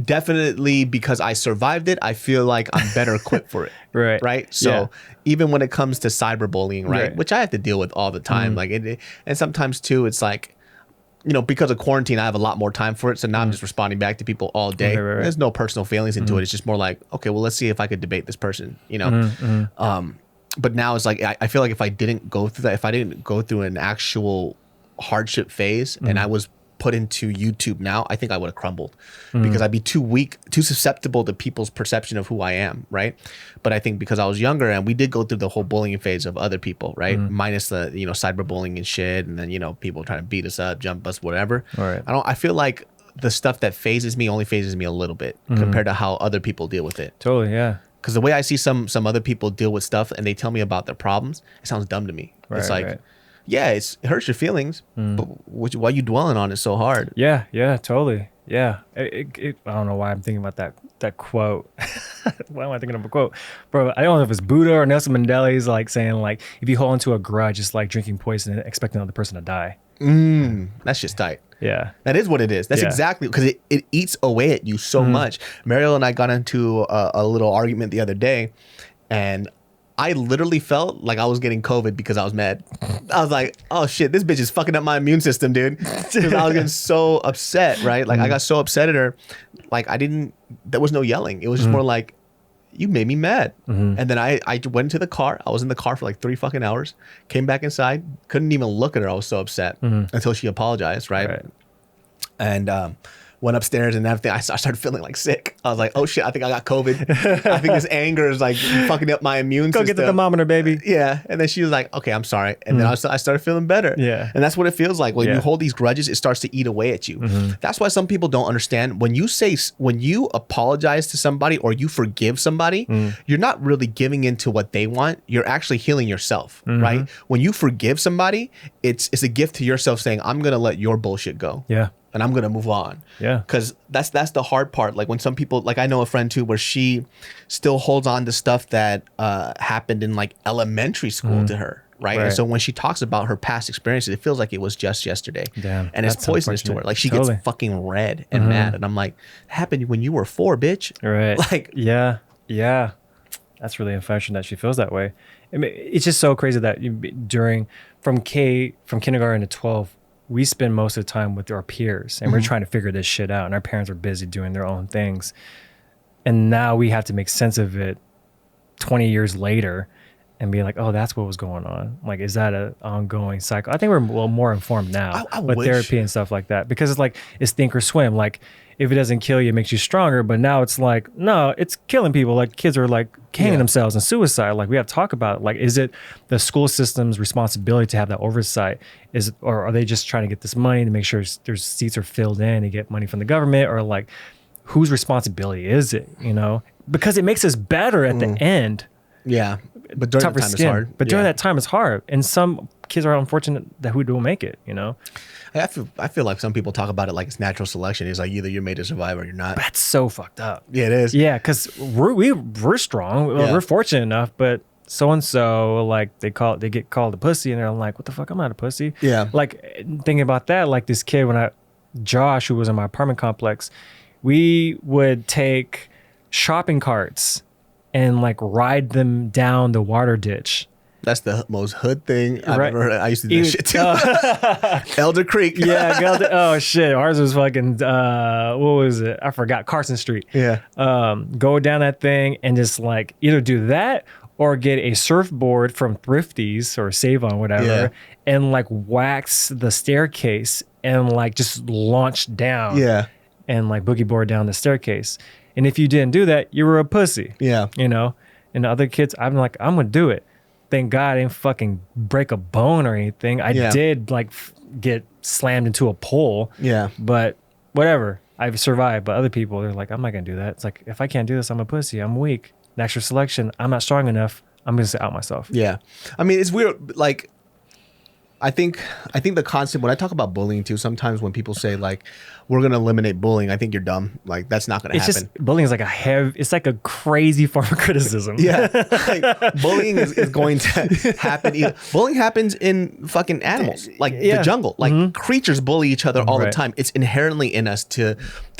definitely because I survived it, I feel like I'm better equipped for it. Right. So even when it comes to cyberbullying, right, which I have to deal with all the time, like and sometimes too, it's like, because of quarantine, I have a lot more time for it. So now I'm just responding back to people all day. There's no personal feelings into it. It's just more like, okay, well, let's see if I could debate this person, But now it's like, I feel like if I didn't go through that, if I didn't go through an actual hardship phase and I was put into YouTube now, I think I would have crumbled because I'd be too weak, too susceptible to people's perception of who I am, right? But I think because I was younger and we did go through the whole bullying phase of other people, right? Minus the, cyberbullying and shit, and then, people trying to beat us up, jump us, whatever. I feel like the stuff that phases me only phases me a little bit compared to how other people deal with it. Totally, yeah. Because the way I see some other people deal with stuff and they tell me about their problems, it sounds dumb to me. It's like, yeah, it hurts your feelings, but why are you dwelling on it so hard? Yeah, totally. Yeah. I don't know why I'm thinking about that quote. Why am I thinking of a quote? Bro, I don't know if it's Buddha or Nelson Mandela. He's like saying like, if you hold onto a grudge, it's like drinking poison and expecting another person to die. That's just tight. Yeah. That is what it is. That's exactly, because it eats away at you so much. Mariel and I got into a little argument the other day, and I literally felt like I was getting COVID because I was mad. I was like, oh shit, this bitch is fucking up my immune system, dude. Because I was getting so upset, right? Like I got so upset at her. Like there was no yelling. It was just more like, you made me mad. And then I went into the car. I was in the car for like 3 fucking hours. Came back inside. Couldn't even look at her. I was so upset until she apologized, right? And went upstairs and everything. I started feeling like sick. I was like, oh shit, I think I got COVID. I think this anger is like fucking up my immune system. Go get the thermometer, baby. Yeah. And then she was like, okay, I'm sorry. And then I started feeling better. Yeah. And that's what it feels like. When you hold these grudges, it starts to eat away at you. That's why some people don't understand. When you apologize to somebody or you forgive somebody, you're not really giving into what they want. You're actually healing yourself, right? When you forgive somebody, it's a gift to yourself saying, I'm going to let your bullshit go. Yeah. And I'm going to move on. Yeah. Because that's the hard part. Like when some people, like I know a friend too, where she still holds on to stuff that happened in like elementary school to her. Right. And so when she talks about her past experiences, it feels like it was just yesterday. Damn, and it's poisonous to her. Like she gets fucking red and mad. And I'm like, it happened when you were 4, bitch. Right. Like, yeah. That's really unfortunate that she feels that way. I mean, it's just so crazy that from kindergarten to 12, we spend most of the time with our peers and we're trying to figure this shit out, and our parents are busy doing their own things. And now we have to make sense of it 20 years later. and being like, oh, that's what was going on. Like, is that an ongoing cycle? I think we're a little more informed now with therapy and stuff like that, because it's like, it's think or swim. Like, if it doesn't kill you, it makes you stronger. But now it's like, no, it's killing people. Like, kids are like hanging themselves and suicide. Like, we have to talk about it. Like, is it the school system's responsibility to have that oversight? Or are they just trying to get this money to make sure their seats are filled in and get money from the government? Or like, whose responsibility is it? You know, because it makes us better at the end. Yeah, but during that time it's hard. But during that time it's hard, and some kids are unfortunate that who don't make it. You know, I feel like some people talk about it like it's natural selection. It's like either you're made to survive or you're not. That's so fucked up. Yeah, it is. Yeah, because we're strong. We're fortunate enough, but so and so, like, they get called a pussy, and they're like, what the fuck? I'm not a pussy. Yeah. Like, thinking about that, like this kid Josh, who was in my apartment complex, we would take shopping carts and like ride them down the water ditch. That's the most hood thing I've ever heard. I used to do that shit too. Elder Creek. Oh shit. Ours was fucking, what was it? I forgot. Carson Street. Yeah. Go down that thing and just like either do that or get a surfboard from Thrifties or Save On, whatever, and like wax the staircase and like just launch down. Yeah. And like boogie board down the staircase. And if you didn't do that, you were a pussy. Yeah. You know? And the other kids, I'm like, I'm going to do it. Thank God I didn't fucking break a bone or anything. I did like get slammed into a pole. Yeah. But whatever. I've survived. But other people, they're like, I'm not going to do that. It's like, if I can't do this, I'm a pussy. I'm weak. Natural selection. I'm not strong enough. I'm going to out myself. Yeah. I mean, it's weird. Like, I think the concept, when I talk about bullying too, sometimes when people say like, we're going to eliminate bullying, I think you're dumb. Like, that's not going to happen. Just, bullying is like it's like a crazy form of criticism. Yeah. Like, bullying is going to happen. Bullying happens in fucking animals, like the jungle. Like creatures bully each other all the time. It's inherently in us to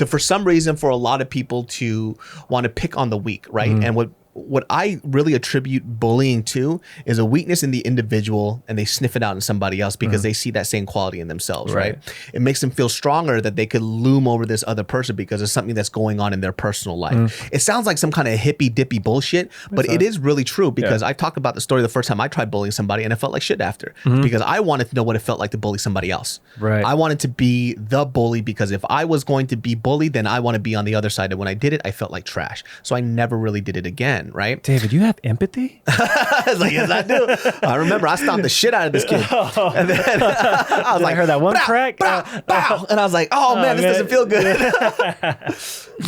for some reason, for a lot of people to want to pick on the weak, right? And what I really attribute bullying to is a weakness in the individual, and they sniff it out in somebody else because they see that same quality in themselves, right? It makes them feel stronger that they could loom over this other person because of something that's going on in their personal life. It sounds like some kind of hippy dippy bullshit, but it is really true because I talked about the story the first time I tried bullying somebody and I felt like shit after because I wanted to know what it felt like to bully somebody else. Right. I wanted to be the bully because if I was going to be bullied, then I want to be on the other side. And when I did it, I felt like trash. So I never really did it again. Right, David, you have empathy? I was like, yes, I do. I remember I stomped the shit out of this kid, and then I was like, I heard that one bow, crack, bow, bow. And I was like, oh man, this doesn't feel good.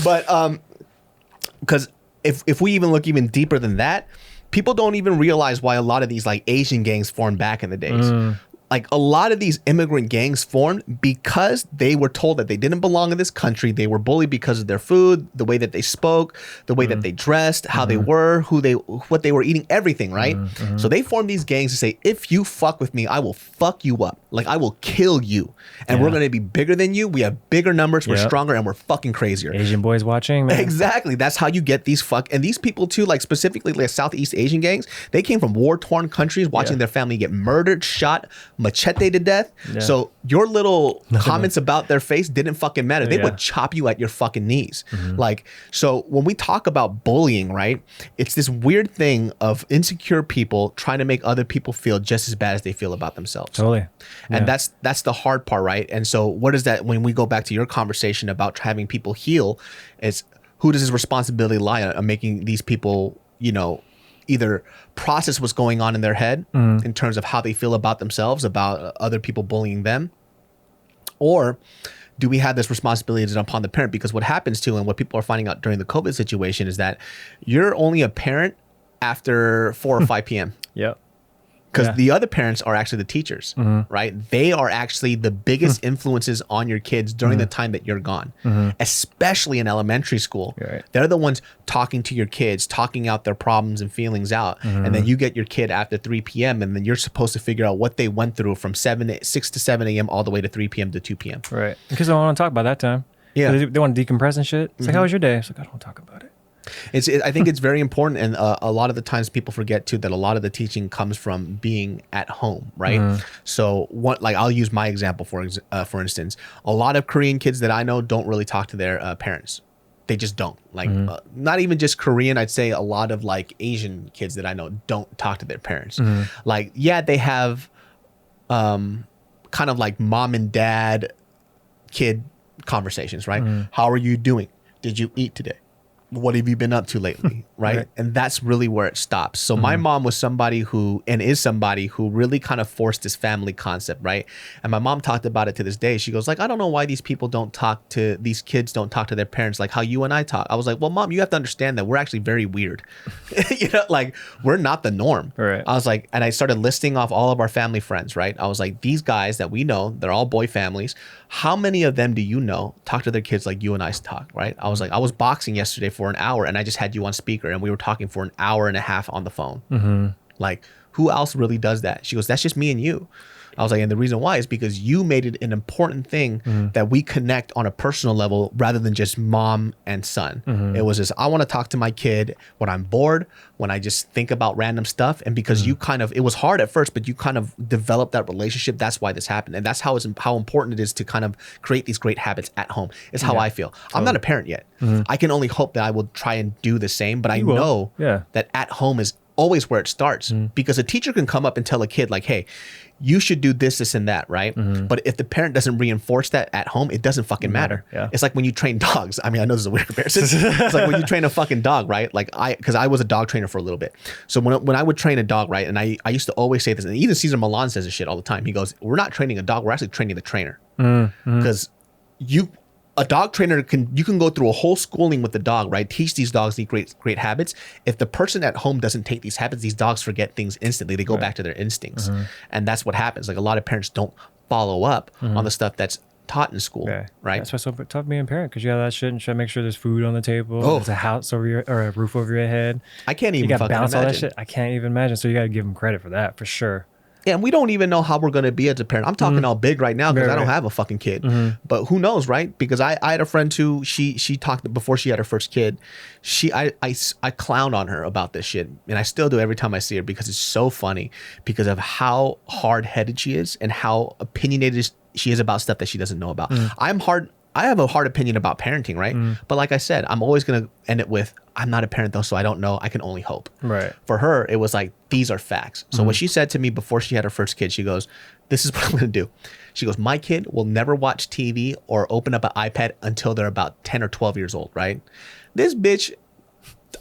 But because if we even look even deeper than that, people don't even realize why a lot of these like Asian gangs formed back in the days. Like a lot of these immigrant gangs formed because they were told that they didn't belong in this country. They were bullied because of their food, the way that they spoke, the way that they dressed, how they were, what they were eating, everything, right? So they formed these gangs to say, if you fuck with me, I will fuck you up. Like I will kill you. And we're going to be bigger than you. We have bigger numbers. We're stronger and we're fucking crazier. Asian boys watching, man. Exactly. That's how you get these and these people too, like specifically like Southeast Asian gangs, they came from war-torn countries watching their family get murdered, shot, machete to death. So your little comments about their face didn't fucking matter. They would chop you at your fucking knees. Like, so when we talk about bullying, right, it's this weird thing of insecure people trying to make other people feel just as bad as they feel about themselves. Totally. And that's the hard part, right? And so what is that, when we go back to your conversation about having people heal, is who does this responsibility lie on making these people, you know, either process what's going on in their head in terms of how they feel about themselves, about other people bullying them, or do we have this responsibility upon the parent? Because what happens too, and what people are finding out during the COVID situation, is that you're only a parent after 4 or 5 p.m. Yep. Because the other parents are actually the teachers, right? They are actually the biggest influences on your kids during the time that you're gone, especially in elementary school. Right. They're the ones talking to your kids, talking out their problems and feelings out. And then you get your kid after 3 p.m. and then you're supposed to figure out what they went through from 6 to 7 a.m. all the way to 3 p.m. to 2 p.m. Right. Because I don't want to talk about that time. Yeah. They want to decompress and shit. It's like, how was your day? It's like, I don't want to talk about it. I think it's very important, and a lot of the times people forget too that a lot of the teaching comes from being at home, right? So like I'll use my example for instance. A lot of Korean kids that I know don't really talk to their parents, they just don't. Like, not even just Korean. I'd say a lot of like Asian kids that I know don't talk to their parents. Like, yeah, they have kind of like mom and dad kid conversations, right? How are you doing? Did you eat today? What have you been up to lately? Right? And that's really where it stops. So my mom was somebody who, and is somebody who really kind of forced this family concept, right? And my mom talked about it to this day. She goes like, I don't know why these kids don't talk to their parents like how you and I talk. I was like, well, Mom, you have to understand that we're actually very weird. You know, like we're not the norm. Right. I was like, and I started listing off all of our family friends, right? I was like, these guys that we know, they're all boy families. How many of them do you know talk to their kids like you and I talk, right? I was like, I was boxing yesterday for an hour and I just had you on speaker and we were talking for an hour and a half on the phone. Like, who else really does that? She goes, that's just me and you. I was like, and the reason why is because you made it an important thing that we connect on a personal level rather than just mom and son. It was just, I want to talk to my kid when I'm bored, when I just think about random stuff. And because you kind of, it was hard at first, but you kind of developed that relationship. That's why this happened. And that's how important it is to kind of create these great habits at home. Is how I feel. I'm not a parent yet. I can only hope that I will try and do the same, but I know that at home is always where it starts, because a teacher can come up and tell a kid like, hey, you should do this, this, and that, right? But if the parent doesn't reinforce that at home, it doesn't fucking matter. It's like when you train dogs. I mean, I know this is a weird comparison. It's like when you train a fucking dog, right? Like because I was a dog trainer for a little bit. So when I would train a dog, right, and I used to always say this, and even Cesar Milan says this shit all the time. He goes, we're not training a dog, we're actually training the trainer. Because a dog trainer you can go through a whole schooling with the dog, right? Teach these dogs these great habits. If the person at home doesn't take these habits, these dogs forget things instantly. They go back to their instincts. And that's what happens. Like a lot of parents don't follow up on the stuff that's taught in school, right? That's why it's so tough being a parent, because you have that shit and try to make sure there's food on the table, there's a house over your, or a roof over your head. I can't even fucking imagine. All that shit. I can't even imagine. So you got to give them credit for that, for sure. Yeah, and we don't even know how we're going to be as a parent. I'm talking all big right now because I don't have a fucking kid. But who knows, right? Because I had a friend who she talked before she had her first kid. I clown on her about this shit, and I still do every time I see her because it's so funny because of how hard-headed she is and how opinionated she is about stuff that she doesn't know about. I have a hard opinion about parenting, right? But like I said, I'm always going to end it with, I'm not a parent though, so I don't know. I can only hope. Right. For her, it was like, these are facts. So what she said to me before she had her first kid, she goes, this is what I'm going to do. She goes, my kid will never watch TV or open up an iPad until they're about 10 or 12 years old, right? This bitch,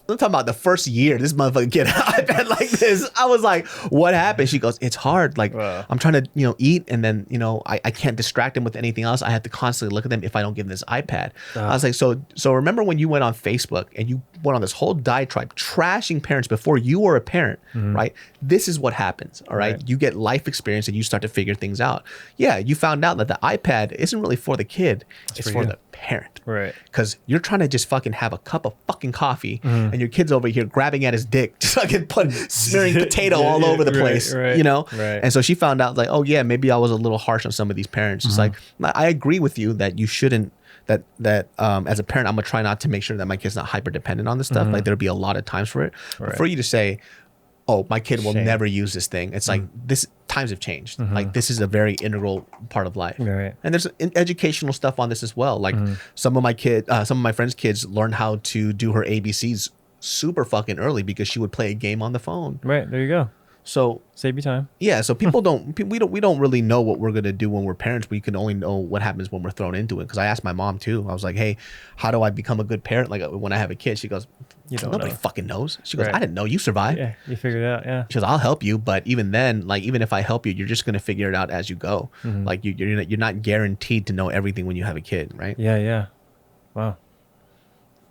I'm talking about the first year this motherfucker get an iPad like this. I was like, what happened? She goes, it's hard. Like, I'm trying to, eat, and then, I can't distract them with anything else. I have to constantly look at them if I don't give them this iPad. I was like, so remember when you went on Facebook and you went on this whole diatribe trashing parents before you were a parent, right? This is what happens, all right? You get life experience and you start to figure things out. Yeah, you found out that the iPad isn't really for the kid. It's for the parent. Right. Because you're trying to just fucking have a cup of fucking coffee and your kid's over here grabbing at his dick, just fucking smearing potato all over the place, Right. And so she found out like, oh yeah, maybe I was a little harsh on some of these parents. It's like, I agree with you that you shouldn't, that as a parent, I'm gonna try not to make sure that my kid's not hyper dependent on this stuff. Like there'll be a lot of times for it. But for you to say, oh, my kid will never use this thing. It's like times have changed. Like this is a very integral part of life. Right. And there's educational stuff on this as well. Like some of my friends' kids learned how to do her ABCs super fucking early because she would play a game on the phone. Right. There you go. So save you time. Yeah. So people we don't really know what we're gonna do when we're parents. We can only know what happens when we're thrown into it. Because I asked my mom too. I was like, hey, how do I become a good parent? Like when I have a kid, she goes, nobody fucking knows. She goes, I didn't know. You survived. Yeah, you figured it out. Yeah. She goes, I'll help you, but even then, like even if I help you, you're just gonna figure it out as you go. Like you're not guaranteed to know everything when you have a kid, right? Yeah. Yeah. Wow.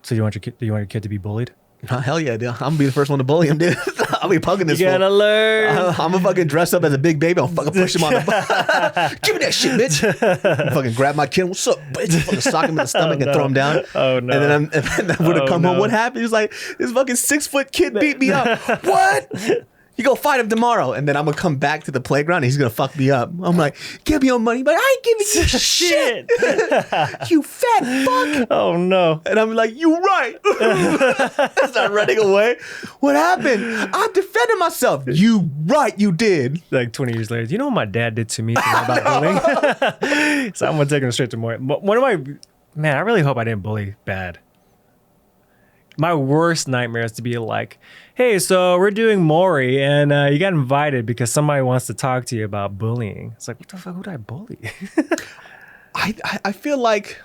So do you want your kid to be bullied? Hell yeah, dude. I'm gonna be the first one to bully him, dude. I'll be poking this. You gotta learn. I'm gonna fucking dress up as a big baby. I'll fucking push him on the Give me that shit, bitch. Fucking grab my kid. What's up, bitch? Fucking sock him in the stomach and throw him down. Oh no. And then I would have come home. What happened? He's like, this fucking 6-foot kid beat me up. What? You go fight him tomorrow, and then I'm gonna come back to the playground and he's gonna fuck me up. I'm like, give me your money, but I ain't giving you shit. You fat fuck. Oh no. And I'm like, you right. I start running away. What happened? I'm defending myself. You right, you did. Like 20 years later, you know what my dad did to me about bullying? So I'm gonna take him straight to more. Man, I really hope I didn't bully bad. My worst nightmare is to be like, hey, so we're doing Maury and you got invited because somebody wants to talk to you about bullying. It's like, what the fuck would I bully? I feel like,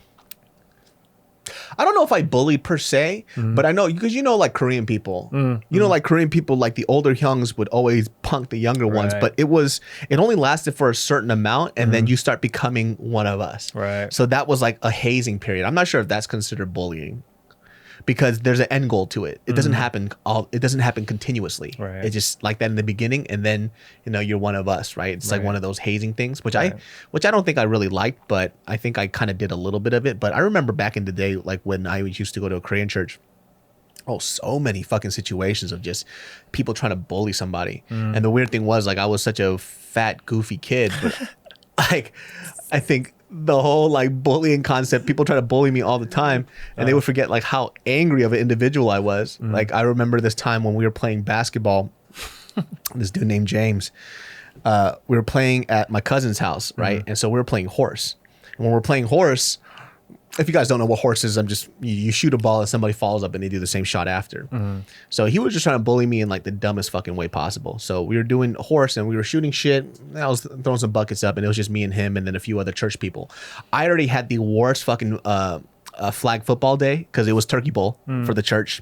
I don't know if I bullied per se, but I know, because like Korean people, like Korean people, like the older Hyungs would always punk the younger ones, but it only lasted for a certain amount, and then you start becoming one of us. Right. So that was like a hazing period. I'm not sure if that's considered bullying, because there's an end goal to it. It doesn't happen it doesn't happen continuously. Right. It's just like that in the beginning, and then you're one of us, right? It's like one of those hazing things, which I don't think I really liked, but I think I kind of did a little bit of it. But I remember back in the day, like when I used to go to a Korean church, so many fucking situations of just people trying to bully somebody. And the weird thing was, like, I was such a fat, goofy kid, but like, I think the whole like bullying concept, people try to bully me all the time, and they would forget like how angry of an individual I was. Like, I remember this time when we were playing basketball, this dude named James, we were playing at my cousin's house, right? And so we were playing horse. And when we're playing horse, if you guys don't know what horse is, you shoot a ball and somebody follows up and they do the same shot after. So he was just trying to bully me in like the dumbest fucking way possible. So we were doing horse and we were shooting shit. I was throwing some buckets up, and it was just me and him and then a few other church people. I already had the worst fucking flag football day, because it was Turkey Bowl for the church,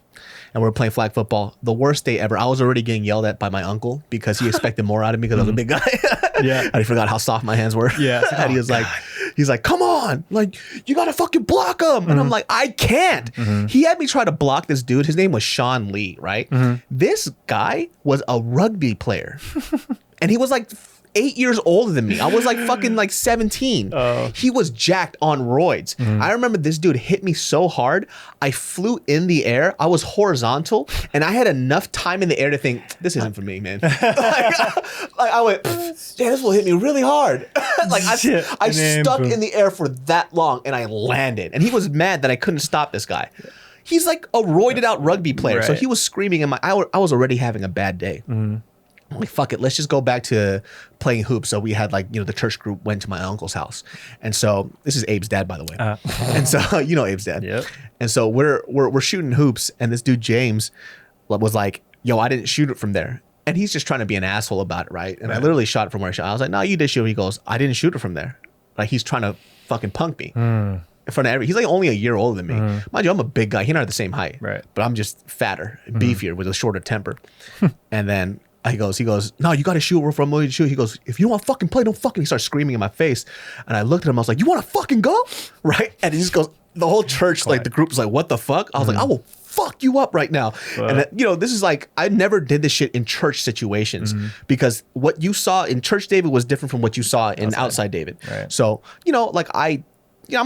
and we were playing flag football. The worst day ever. I was already getting yelled at by my uncle because he expected more out of me because I was a big guy. Yeah. And he forgot how soft my hands were. Yeah. And he was like, he's like, come on, like, you gotta fucking block him. And I'm like, I can't. He had me try to block this dude. His name was Sean Lee, right? This guy was a rugby player. And he was like 8 years older than me. I was like fucking like 17. He was jacked on roids. I remember this dude hit me so hard, I flew in the air. I was horizontal, and I had enough time in the air to think, this isn't for me, man. like I went, damn, this will hit me really hard. Like I stuck in the air for that long, and I landed. And he was mad that I couldn't stop this guy. He's like a roided out rugby player. So he was screaming, and I was already having a bad day. I'm like, fuck it, let's just go back to playing hoops. So we had like, the church group went to my uncle's house. And so this is Abe's dad, by the way. And so, Abe's dad. Yep. And so we're shooting hoops, and this dude, James, was like, yo, I didn't shoot it from there. And he's just trying to be an asshole about it, right? And I literally shot it from where I shot. I was like, no, you did shoot it. He goes, I didn't shoot it from there. Like, he's trying to fucking punk me. In front of he's like only a year older than me. Mind you, I'm a big guy. He and I are the same height. Right. But I'm just fatter, beefier, with a shorter temper. And then he goes, no, you got to shoot where I'm going to shoot. He goes, if you don't want to fucking play, don't fucking. He starts screaming in my face. And I looked at him. I was like, you want to fucking go? Right? And he just goes, the whole church, like the group was like, what the fuck? I was like, I will fuck you up right now. And this is like, I never did this shit in church situations, because what you saw in church David was different from what you saw in outside David. Right. So, like I'm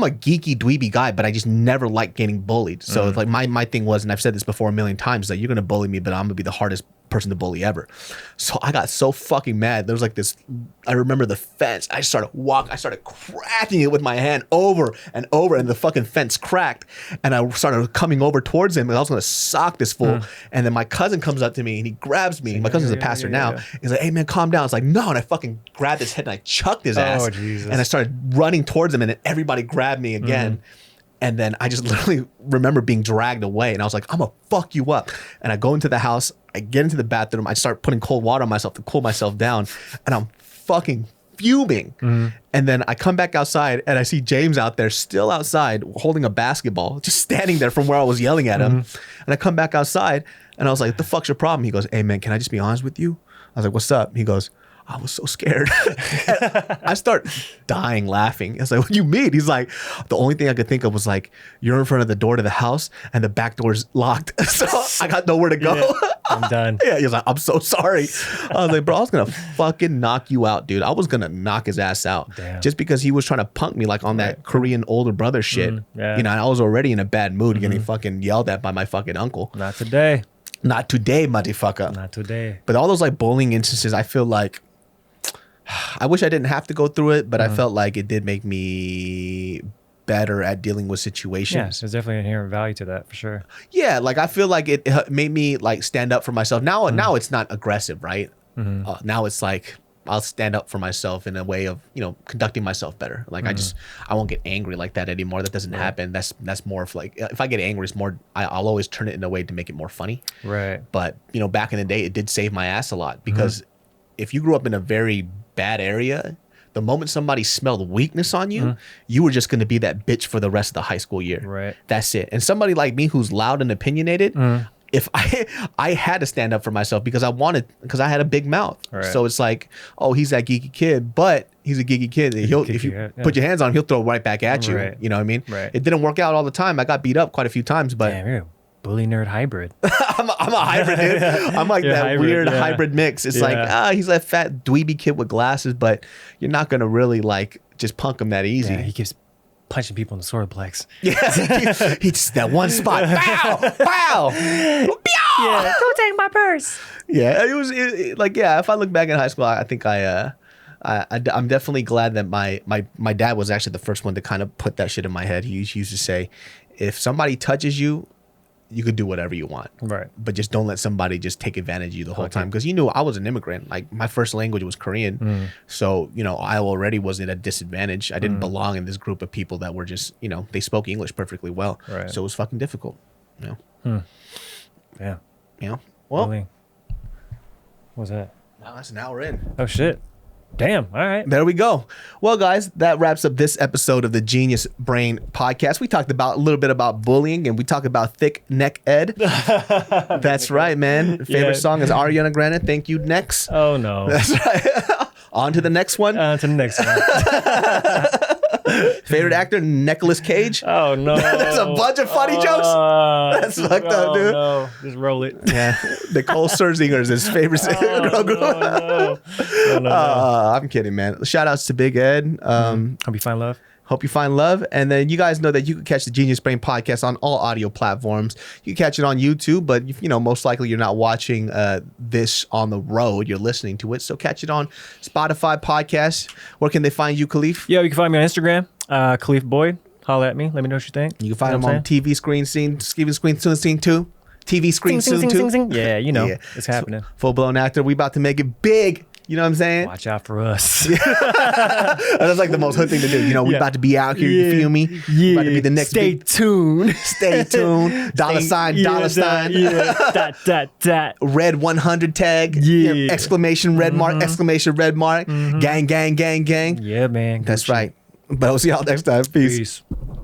a geeky dweeby guy, but I just never liked getting bullied. So it's like my thing was, and I've said this before a million times, that you're gonna bully me, but I'm gonna be the hardest person to bully ever. So I got so fucking mad. There was like this, I remember the fence. I started cracking it with my hand over and over, and the fucking fence cracked. And I started coming over towards him, and I was gonna sock this fool. And then my cousin comes up to me and he grabs me. My cousin's a pastor now. He's like, hey man, calm down. It's like, no. And I fucking grabbed his head and I chucked his ass. Oh, Jesus. And I started running towards him, and then everybody grabbed me again. And then I just literally remember being dragged away, and I was like, I'm gonna fuck you up. And I go into the house, I get into the bathroom, I start putting cold water on myself to cool myself down, and I'm fucking fuming. And then I come back outside, and I see James out there, still outside, holding a basketball, just standing there from where I was yelling at him. And I come back outside, and I was like, what the fuck's your problem? He goes, hey man, can I just be honest with you? I was like, what's up? He goes, I was so scared. I start dying laughing. I was like, what do you mean? He's like, the only thing I could think of was like, you're in front of the door to the house and the back door's locked. So I got nowhere to go. Yeah, I'm done. Yeah, he was like, I'm so sorry. I was like, bro, I was going to fucking knock you out, dude. I was going to knock his ass out. Damn. Just because he was trying to punk me like on that Korean older brother shit. And I was already in a bad mood getting fucking yelled at by my fucking uncle. Not today. Not today, motherfucker. Not today. But all those like bullying instances, I feel like, I wish I didn't have to go through it, but I felt like it did make me better at dealing with situations. Yeah, there's definitely an inherent value to that for sure. Yeah, like I feel like it made me like stand up for myself. Now it's not aggressive, right? Now it's like, I'll stand up for myself in a way of, you know, conducting myself better. Like I won't get angry like that anymore. That doesn't happen. That's more of like, if I get angry, it's more, I'll always turn it in a way to make it more funny. Right. But, you know, back in the day, it did save my ass a lot, because if you grew up in a very bad area, the moment somebody smelled weakness on you, you were just going to be that bitch for the rest of the high school year. Right. That's it. And somebody like me who's loud and opinionated, if I had to stand up for myself because I had a big mouth. Right. So it's like, oh, he's that geeky kid, but he's a geeky kid. If you put your hands on him, he'll throw right back at you. Right. You know what I mean? Right. It didn't work out all the time. I got beat up quite a few times, but Damn, you're a bully nerd hybrid. I'm a hybrid, dude. I'm like that hybrid, weird hybrid mix. It's like, he's that fat dweeby kid with glasses, but you're not gonna really like just punk him that easy. Yeah, he keeps punching people in the solar plex. Yeah, he just that one spot. Bow, bow, Yeah, don't take my purse. Yeah, it was like, yeah. If I look back in high school, I think I'm definitely glad that my dad was actually the first one to kind of put that shit in my head. He used to say, if somebody touches you, you could do whatever you want. Right. But just don't let somebody just take advantage of you the whole time. Because, you know, I was an immigrant. Like, my first language was Korean. So, you know, I already was at a disadvantage. I didn't belong in this group of people that were just, you know, they spoke English perfectly well. Right. So it was fucking difficult. You know? Yeah. You know? Well, What was that? now that's an hour in. Oh, shit. Damn. All right. There we go. Well, guys, that wraps up this episode of the Genius Brain podcast. We talked about a little bit about bullying, and we talked about thick neck Ed. That's right, man. Favorite song is Ariana Grande. Thank you. Next. Oh, no. That's right. On to the next one. To the next one. Favorite actor, Nicolas Cage. Oh, no. There's a bunch of funny jokes. That's fucked up, dude. No. Just roll it. Yeah. Nicole Scherzinger is his favorite girl group. No. I'm kidding, man. Shout outs to Big Ed. Hope you find love. Hope you find love. And then you guys know that you can catch the Genius Brain podcast on all audio platforms. You can catch it on YouTube, but you know, most likely you're not watching this on the road. You're listening to it. So catch it on Spotify podcast. Where can they find you, Khalif? Yeah, you can find me on Instagram, Khalif Boyd. Holla at me. Let me know what you think. You can find him on TV Screen Scene, Steven Screen Soon Scene 2. TV Screen Soon 2. Yeah, you know, it's happening. Full blown actor. We about to make it big. You know what I'm saying? Watch out for us. That's like the most hood thing to do. You know, we about to be out here. You feel me? Yeah. We about to be the next Stay big. tuned. Stay tuned. Dollar sign. Yeah. Dot. Red 100 tag. Yeah. Exclamation red mark. Exclamation red mark. Gang. Yeah, man. That's right. But I'll see y'all next time. Peace. Peace.